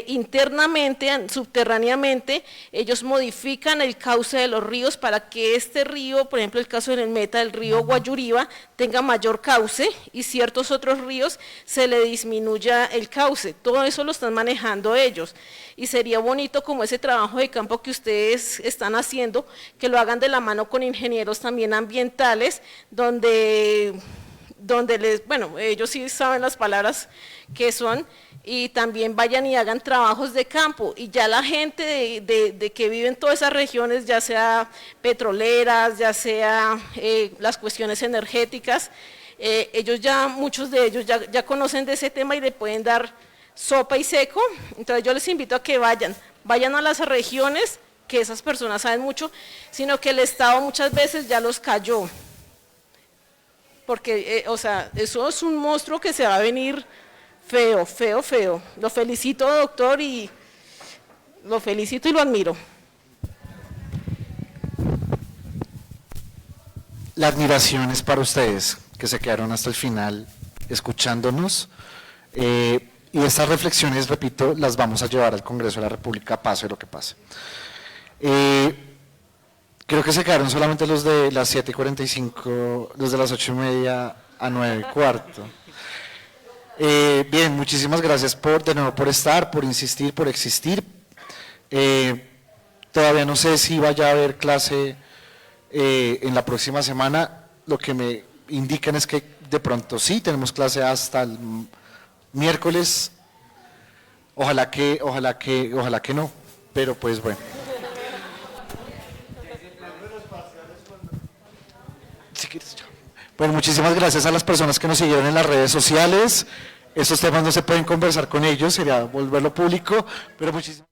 Speaker 17: Internamente, subterráneamente, ellos modifican el cauce de los ríos para que este río, por ejemplo el caso del Meta, el río Guayuriba, tenga mayor cauce y ciertos otros ríos se le disminuya el cauce. Todo eso lo están manejando ellos y sería bonito como ese trabajo de campo que ustedes están haciendo, que lo hagan de la mano con ingenieros también ambientales, donde ellos sí saben las palabras que son, y también vayan y hagan trabajos de campo, y ya la gente de que vive en todas esas regiones, ya sea petroleras, ya sea las cuestiones energéticas, ellos ya, muchos de ellos ya conocen de ese tema y le pueden dar sopa y seco. Entonces yo les invito a que vayan a las regiones, que esas personas saben mucho, sino que el Estado muchas veces ya los cayó. Porque, o sea, eso es un monstruo que se va a venir feo, feo, feo. Lo felicito, doctor, y lo felicito y lo admiro.
Speaker 1: La admiración es para ustedes, que se quedaron hasta el final escuchándonos. Y estas reflexiones, repito, las vamos a llevar al Congreso de la República, pase lo que pase. Creo que se quedaron solamente los de las 7:45, los de las 8:30 a 9:15. Bien, muchísimas gracias de nuevo por estar, por insistir, por existir. Todavía no sé si vaya a haber clase en la próxima semana. Lo que me indican es que de pronto sí, tenemos clase hasta el miércoles. Ojalá que no, pero pues bueno. Bueno, muchísimas gracias a las personas que nos siguieron en las redes sociales. Estos temas no se pueden conversar con ellos, sería volverlo público, pero muchísimas